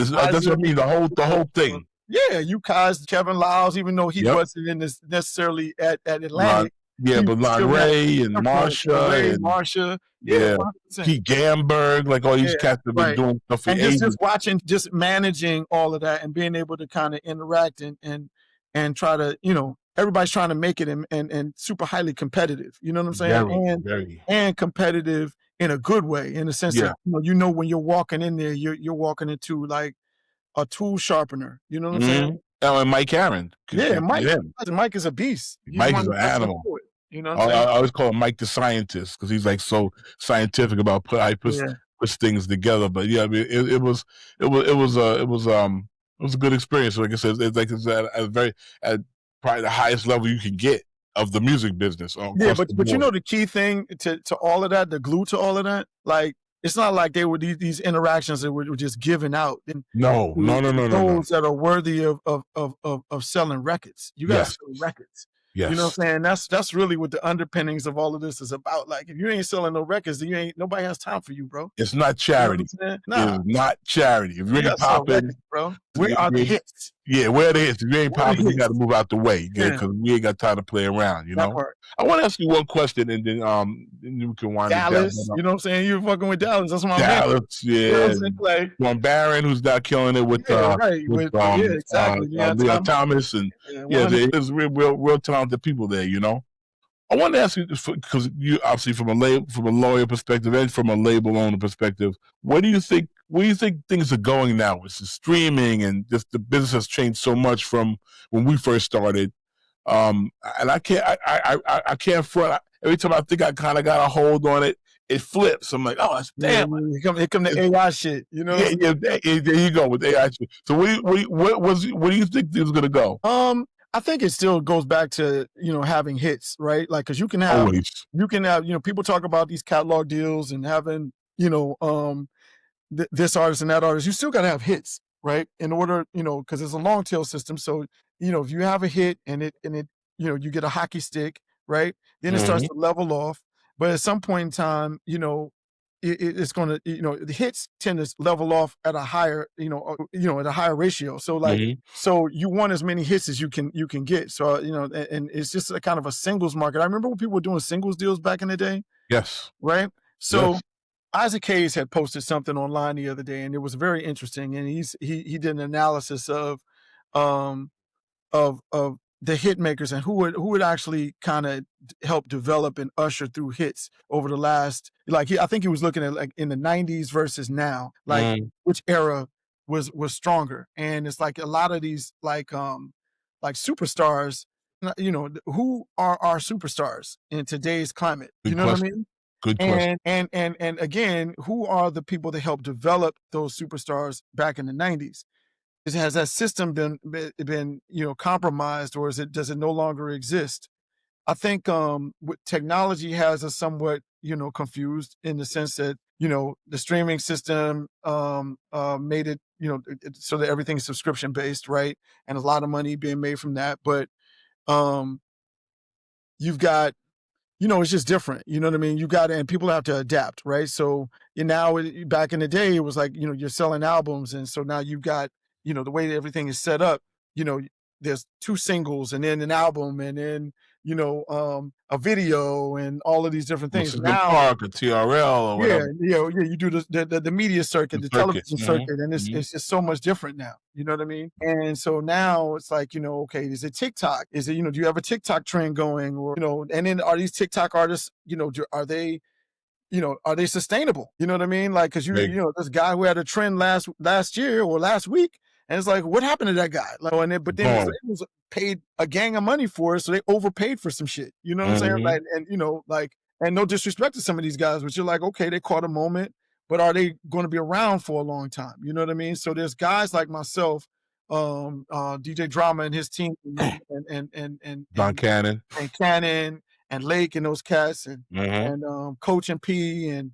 what I mean. The whole thing. Yeah, you guys, Kevin Lyles, even though he wasn't in this necessarily at Atlantic. But Lon Ray and Marsha. Pete Gamberg, like all these cats have been doing stuff for ages. Just watching, just managing all of that and being able to kind of interact and try to, everybody's trying to make it and super highly competitive. You know what I'm saying? And competitive in a good way, in the sense that, when you're walking in there, you're walking into like a tool sharpener. You know what I'm saying? Oh, and Mike Aaron. Mike is a beast. Mike is an animal. You know what I'm saying? I always call him Mike the scientist because he's like so scientific about putting push things together. But yeah, I mean, it was a good experience. Like I said, it's at probably the highest level you can get of the music business. Yeah, but you know the key thing to all of that, the glue to all of that, like it's not like they were these interactions that were just given out. And no. Those that are worthy of selling records. You got to sell records. Yes. You know what I'm saying? That's really what the underpinnings of all of this is about. Like, if you ain't selling no records, then nobody has time for you, bro. It's not charity. You know nah. It's not charity. If you ain't popping, bro, where are the hits? Yeah, where are the hits? If you ain't popping, you got to move out the way because we ain't got time to play around. You know. I want to ask you one question, and then you can wind Dallas. it down. You know what I'm saying? You're fucking with Dallas. That's my Dallas. man. Yeah. You know what I'm saying? Like, Juan Barron, who's now killing it with exactly. Leon Thomas, and there's real talented people there. You know. I want to ask you because you obviously from a lawyer perspective and from a label owner perspective, where do you think things are going now with the streaming and just the business has changed so much from when we first started? And I can't front. Every time I think I kind of got a hold on it, it flips. I'm like, oh, that's damn. Here come the AI shit. You know? Yeah, there you go with AI shit. So where do you think this is gonna go? I think it still goes back to, having hits, right? Like, cause you can have, people talk about these catalog deals and having, this artist and that artist. You still got to have hits, right? In order, cause it's a long tail system. So, if you have a hit and it, you get a hockey stick, right? Then it starts to level off. But at some point in time, it's going to, the hits tend to level off at a higher, at a higher ratio. So so you want as many hits as you can get. So, and it's just a kind of a singles market. I remember when people were doing singles deals back in the day. Yes. Right. So Isaac Hayes had posted something online the other day and it was very interesting. And he did an analysis of the hit makers and who would actually kind of help develop and usher through hits over the last, I think he was looking at like in the 90s versus now, which era was stronger. And it's like a lot of these like superstars, who are our superstars in today's climate? Good what I question. mean? Good question. And again, who are the people that helped develop those superstars back in the 90s? Has that system been compromised, or does it no longer exist? I think technology has us somewhat confused in the sense that the streaming system made it so that everything's subscription based, right? And a lot of money being made from that, but you've got it's just different. You know what I mean? And people have to adapt, right? So back in the day, it was like, you're selling albums. And so now you've got, the way that everything is set up, there's 2 singles and then an album and then, a video and all of these different things. Now, Park or TRL or whatever. You do the media circuit, the television circuit, and it's just so much different now. You know what I mean? And so now it's like, okay, is it TikTok? Is it, do you have a TikTok trend going? Or, and then are these TikTok artists, are they sustainable? You know what I mean? Like, cause this guy who had a trend last year or last week, and it's like, what happened to that guy? Like, but then it was paid a gang of money for it, so they overpaid for some shit. You know what I'm saying? Like, and and no disrespect to some of these guys, but you're like, okay, they caught a moment, but are they going to be around for a long time? You know what I mean? So there's guys like myself, DJ Drama and his team, and Don Cannon and Cannon and Lake and those cats and Coach and P and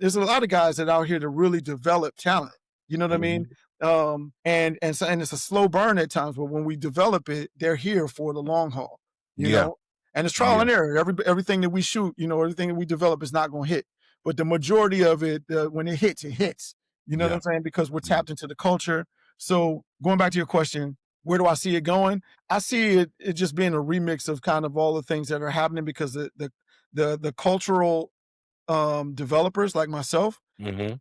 there's a lot of guys that are out here to really develop talent. You know what I mean? And it's a slow burn at times, but when we develop it, they're here for the long haul. You know, and it's trial and error. Everything that we shoot, everything that we develop is not going to hit, but the majority of it, when it hits, it hits. You know what I'm saying? Because we're tapped into the culture. So going back to your question, where do I see it going? I see it just being a remix of kind of all the things that are happening because the cultural developers like myself, they're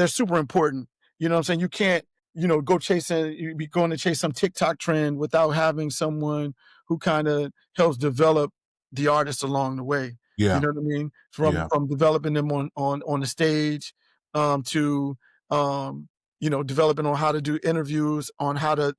super important. You know what I'm saying? You can't, you'd be going to chase some TikTok trend without having someone who kind of helps develop the artist along the way. Yeah. You know what I mean? From developing them on the stage to developing on how to do interviews, on how to,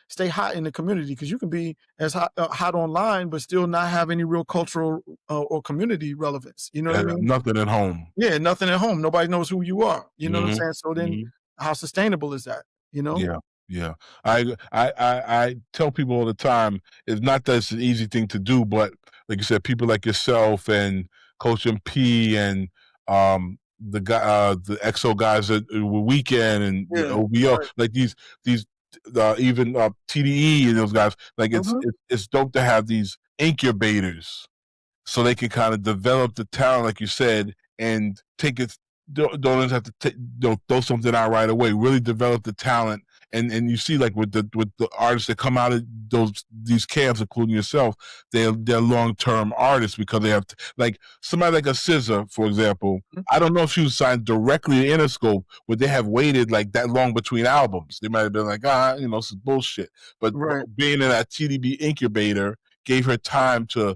stay hot in the community, because you can be as hot online, but still not have any real cultural or community relevance. You know what I mean? Nothing at home. Yeah, nothing at home. Nobody knows who you are. You know what I'm Mhm, saying? So then, mhm. how sustainable is that? Yeah, yeah. I tell people all the time, it's not that it's an easy thing to do, but like you said, people like yourself and Coach MP and the EXO guys at Weekend and Yeah, OVO, right. like these even TDE and those guys, like Mhm. it's dope to have these incubators so they can kind of develop the talent, like you said, and take it. Don't just have to throw something out right away. Really develop the talent, and you see, like with the artists that come out of these camps, including yourself, they're long-term artists because they have like somebody like a SZA, for example. Mhm. I don't know if she was signed directly to Interscope, but they have waited like that long between albums. They might have been like, this is bullshit. But Right. being in that TDB incubator gave her time to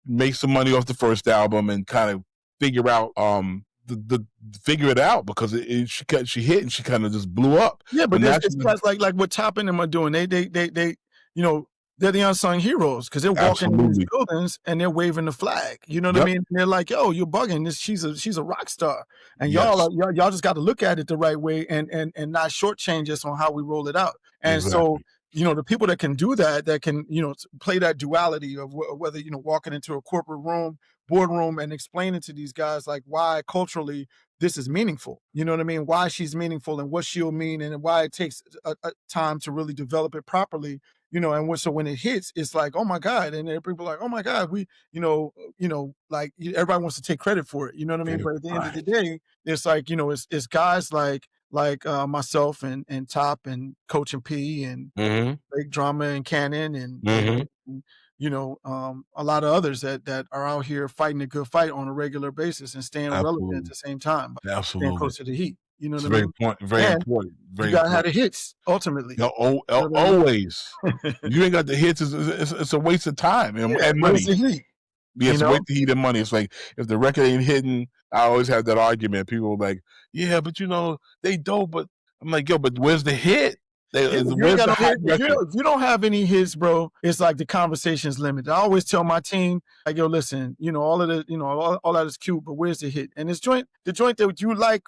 make some money off the first album and kind of figure out the figure it out, because she hit and she kind of just blew up. Yeah, But but now it's guys like what Top and them are doing. They they're the unsung heroes, because they're walking in these absolutely, buildings and they're waving the flag. You know what I yep, mean? And they're like, "Yo, you're bugging. She's a rock star, and yes, y'all just got to look at it the right way and not shortchange us on how we roll it out." And so, exactly. the people that can do that can play that duality of whether walking into a corporate boardroom, and explaining to these guys like why culturally this is meaningful. You know what I mean? Why she's meaningful and what she'll mean, and why it takes a time to really develop it properly. So when it hits, it's like, oh my God. And then people are like, oh my God, like everybody wants to take credit for it. You know what I mean? Yeah, But at the end of the right. day, it's like, it's guys like myself and Top and Coach and P and Mm-hmm. Big Drama and Cannon Mm-hmm. and a lot of others that are out here fighting a good fight on a regular basis and staying relevant at Absolutely, the same time, but staying absolutely. close to the heat. You know It's what I mean? very And important, you very gotta have important. the hits ultimately. You know, You know what I mean? always. If you ain't got the hits, it's a waste of time Yeah, and where's money. the heat? You Yes, know? wait till heat and money. It's like if the record ain't hitting, I always have that argument. People are like, "Yeah, but they dope." But I'm like, "Yo, but where's the hit? Yeah, if you ain't Where's got the no hot hits, record?" if you don't have any hits, bro, it's like the conversation's limited. I always tell my team, like, yo, listen, all of the, all that is cute, but where's the hit? And the joint that you like,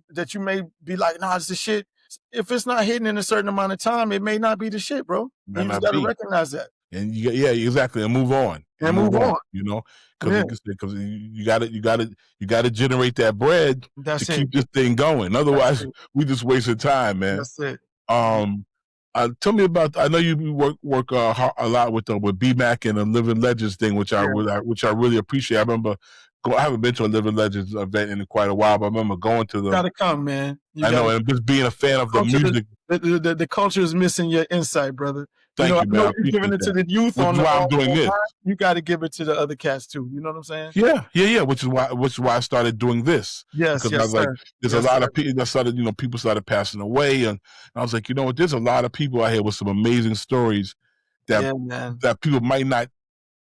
that you may be like, nah, it's the shit. If it's not hitting in a certain amount of time, it may not be the shit, bro. Might And you just not got to be. recognize that And yeah, exactly, and move on, and move on. because Yeah, you got to generate that bread to that's it. keep this thing going. That's Otherwise, it. we just wasted time, man. That's it. Um, tell me about. I know you work a lot with BMAC and the Living Legends thing, Yeah, which I really appreciate. I remember. I haven't been to a Living Legends event in quite a while, but I remember going to you them. gotta come, man. You I know, gotta and just being a fan of the culture. music. The culture is missing your insight, brother. Thank I you, man. know I you're giving appreciate it to that. the youth Which on is why I'm doing this. online. You got to give it to the other cats too. You know what I'm saying? Yeah. Which is why I started doing this, Yes, because I yes, was like, sir. there's a Yes, lot sir. of people that started, people started passing away, and I was like, you know what? There's a lot of people out here with some amazing stories that Yeah, man. people might not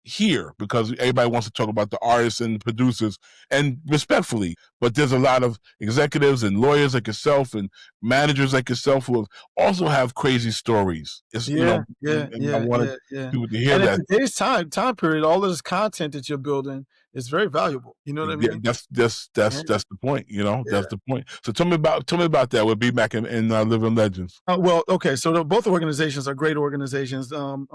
hear, because everybody wants to talk about the artists and the producers, and respectfully, but there's a lot of executives and lawyers like yourself and managers like yourself who also have crazy stories. It's Yeah, yeah, and I yeah, wanted yeah, yeah. people to hear And in that. today's time period, all of this content that you're building is very valuable. You know what I Yeah, mean? Yeah, that's the point. yeah. That's the point. So tell me about that with BMAC and Living Legends. Well, okay. So both organizations are great organizations, and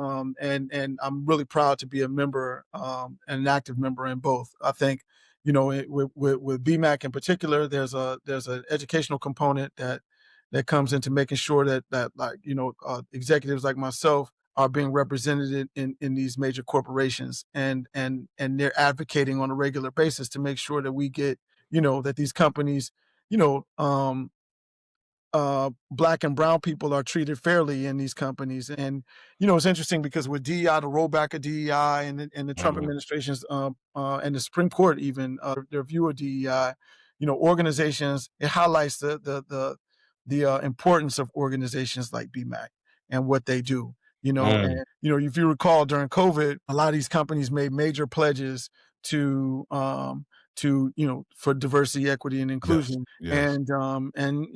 I'm really proud to be a member, and an active member in both. I think, with BMAC in particular, there's an educational component that comes into making sure that like executives like myself are being represented in these major corporations, and they're advocating on a regular basis to make sure that we get that these companies you know um Black and brown people are treated fairly in these companies. And it's interesting because with DEI, the rollback of DEI, and the Trump Mhm. administration's and the Supreme Court even their view of DEI, organizations, it highlights the importance of organizations like BMAC and what they do. Mm. And if you recall during COVID, a lot of these companies made major pledges to to, for diversity, equity, and inclusion. Yes. And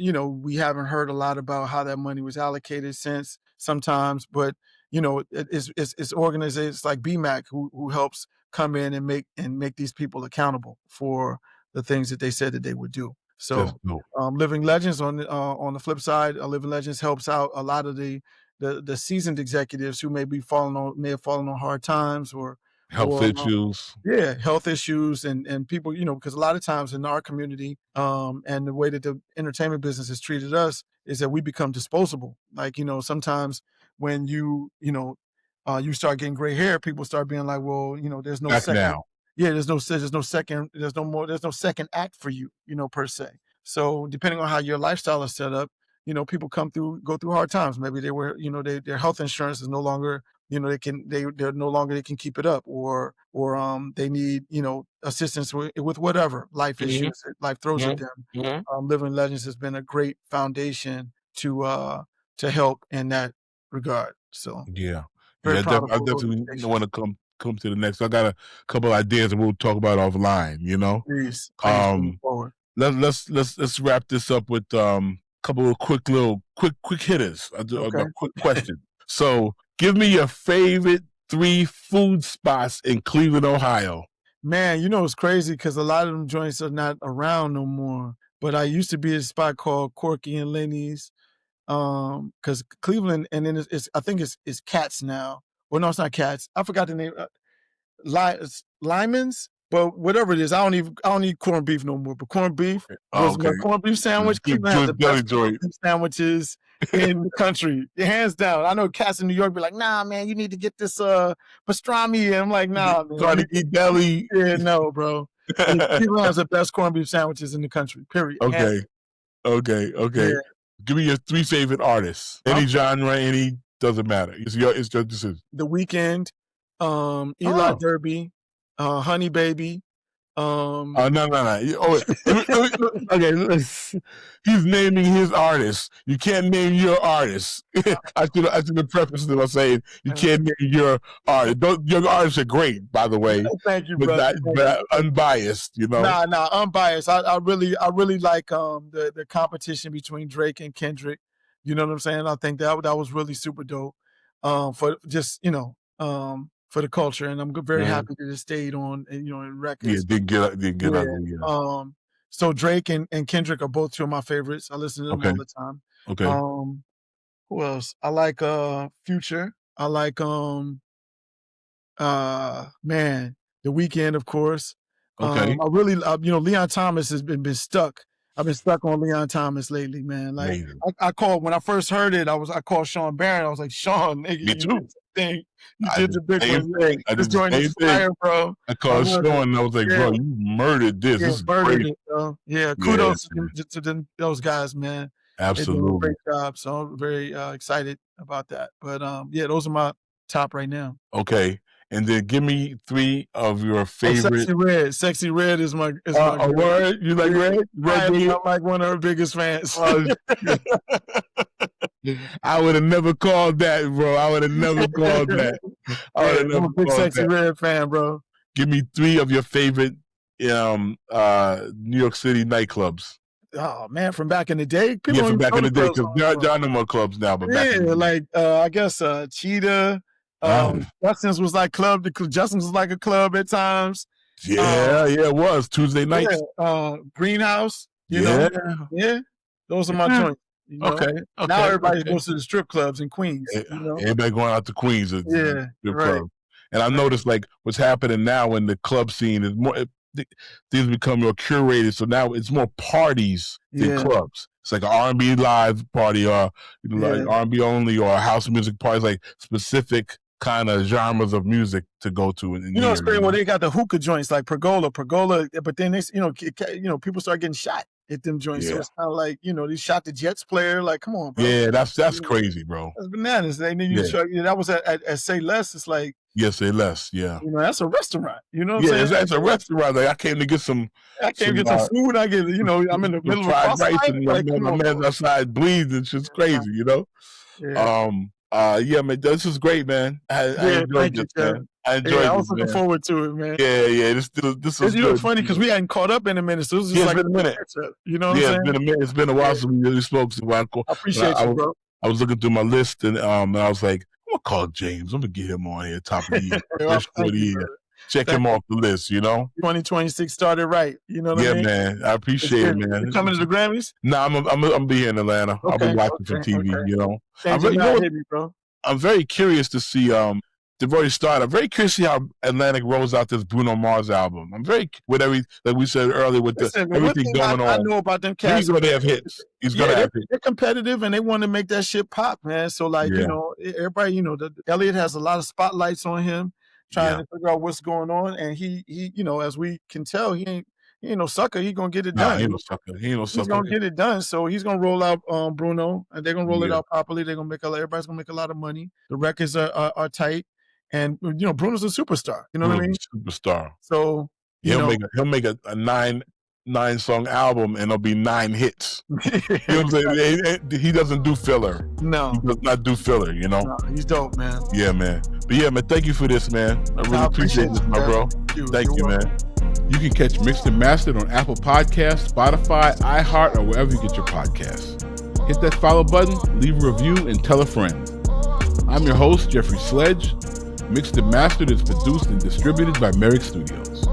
we haven't heard a lot about how that money was allocated since sometimes, but it's organizations like BMAC who helps come in and make these people accountable for the things that they said that they would do. So Living Legends on the flip side, Living Legends helps out a lot of the seasoned executives who may have fallen on hard times or health issues. Health issues and people, because a lot of times in our community, and the way that the entertainment business has treated us is that we become disposable. Like, sometimes when you start getting gray hair, people start being like, well, there's no second. Now. Yeah, there's no second act for you, per se. So depending on how your lifestyle is set up, people go through hard times. Maybe they were, their health insurance is no longer, they can keep it up, or they need, assistance with whatever life issues that life throws at them. Living Legends has been a great foundation to help in that regard. So I definitely want to come to the next. I got a couple ideas and we'll talk about it offline. Please forward. Let's wrap this up with couple of quick hitters. About quick questions. So give me your favorite 3 food spots in Cleveland, Ohio. Man, it's crazy because a lot of them joints are not around no more. But I used to be at a spot called Corky and Lenny's. Because Cleveland, and then I think it's Cats now. Well, no, it's not Cats. I forgot the name. Lyman's, but whatever it is, I don't eat corned beef no more. But corned beef was my corned beef sandwich. Cleveland has the best corned beef sandwiches in the country, hands down. I know cats in New York be like, nah, man, you need to get this pastrami, and I'm like, nah, man. Trying to eat deli. Yeah, no, bro. Cleveland has the best corned beef sandwiches in the country. Period. Okay. Yeah. Give me your 3 favorite artists. Any genre, doesn't matter. It's your decision. The Weeknd, Eli Derby, Honey Baby. No. Okay, he's naming his artist. You can't name your artist. I should have prefaced it by saying you can't name your artist. Your artists are great, by the way. Thank you, brother. But unbiased, Nah, unbiased. I really like the competition between Drake and Kendrick. You know what I'm saying? I think that was really super dope. For just for the culture, and I'm very happy that it stayed on, in records. Yeah, didn't get ugly. Yeah. So Drake and Kendrick are both 2 of my favorites. I listen to them all the time. Okay. Who else? I like Future. I like The Weeknd, of course. Okay. I really, Leon Thomas has been stuck. I've been stuck on Leon Thomas lately, man. Like I called when I first heard it. I called Sean Barron. I was like, Sean, nigga, me too. You did the big one. I did the fire, bro. I called Sean and I was like, bro, you murdered this. This is crazy. Kudos to those guys, man. Absolutely. They did a great job. So I'm very excited about that. But those are my top right now. Okay. And then give me 3 of your favorite. Sexy Red is my word. You like Red? I'm like one of her biggest fans. I would have never called that, bro. I would have never called that. I'm a big Sexy Red fan, bro. Give me 3 of your favorite New York City nightclubs. Oh man, from back in the day. From back in the day, because there are no more clubs now. But back in the day. Like I guess Cheetah. Justin's was like Justin's was like a club at times. It was Tuesday nights. Greenhouse. You know, those are my joints. Okay. Now everybody goes to the strip clubs in Queens. Everybody going out to Queens. Strip club. And I noticed like what's happening now in the club scene is more. Things become more curated, so now it's more parties than clubs. It's like an R&B live party, or like R&B only, or house music parties, like specific kind of genres of music to go to. It's great when they got the hookah joints like Pergola, but then they, people start getting shot at them joints. So it's kind of like, they shot the Jets player. Like, come on, bro. Yeah, that's crazy, bro. That's bananas. And then that was at Say Less. It's like, Say Less. Yeah, that's a restaurant. You know what I'm saying? It's a restaurant. Like I came to get some. I came to get some food. I get, I'm in the middle of fried rice, and my man's outside bleeds. It's just crazy, Yeah. Yeah, man, this is great, man. I enjoyed thank this, you, Jeff. man. I Yeah, enjoyed I this, was looking man. forward to it, man. Yeah. This was You know, good. it's funny because we hadn't caught up in a minute, so it was just Yeah, it's like been a minute. you know what I'm Yeah, saying? it's been a minute. It's been a while since we really spoke. So I appreciate you, bro. I was looking through my list, and I was like, I'm gonna call James. I'm gonna get him on here, top of the year, first quarter of the year. Check him off the list, you know. 2026 started right. You know what I mean? Man. I appreciate it, man. You coming to the Grammys? Nah, I'm gonna be here in Atlanta. I'll be watching from TV. Okay. You know. Hit me, bro. I'm very curious to see. They've already started. I'm very curious to see how Atlantic rolls out this Bruno Mars album. I'm very like we said earlier with everything going on. I know about them cats. He's gonna have hits. He's gonna have hits. They're competitive and they want to make that shit pop, man. So like you know, everybody, you know, Elliot has a lot of spotlights on him, trying to figure out what's going on, and he, you know, as we can tell, he ain't no sucker. He gonna get it done. He ain't no sucker. He's gonna get it done. So he's gonna roll out Bruno, and they're gonna roll it out properly. They're gonna everybody's gonna make a lot of money. The records are tight. And you know, Bruno's a superstar. You know what I mean? Superstar. So he'll make a 9-song album, and it'll be 9 hits. You know what I'm saying? He doesn't do filler. No, he does not do filler. You know? No, he's dope, man. Yeah, man. But yeah, man. Thank you for this, man. I really appreciate this, my bro. Thank you, man. You can catch Mixed and Mastered on Apple Podcasts, Spotify, iHeart, or wherever you get your podcasts. Hit that follow button, leave a review, and tell a friend. I'm your host, Jeffrey Sledge. Mixed and Mastered is produced and distributed by Merrick Studios.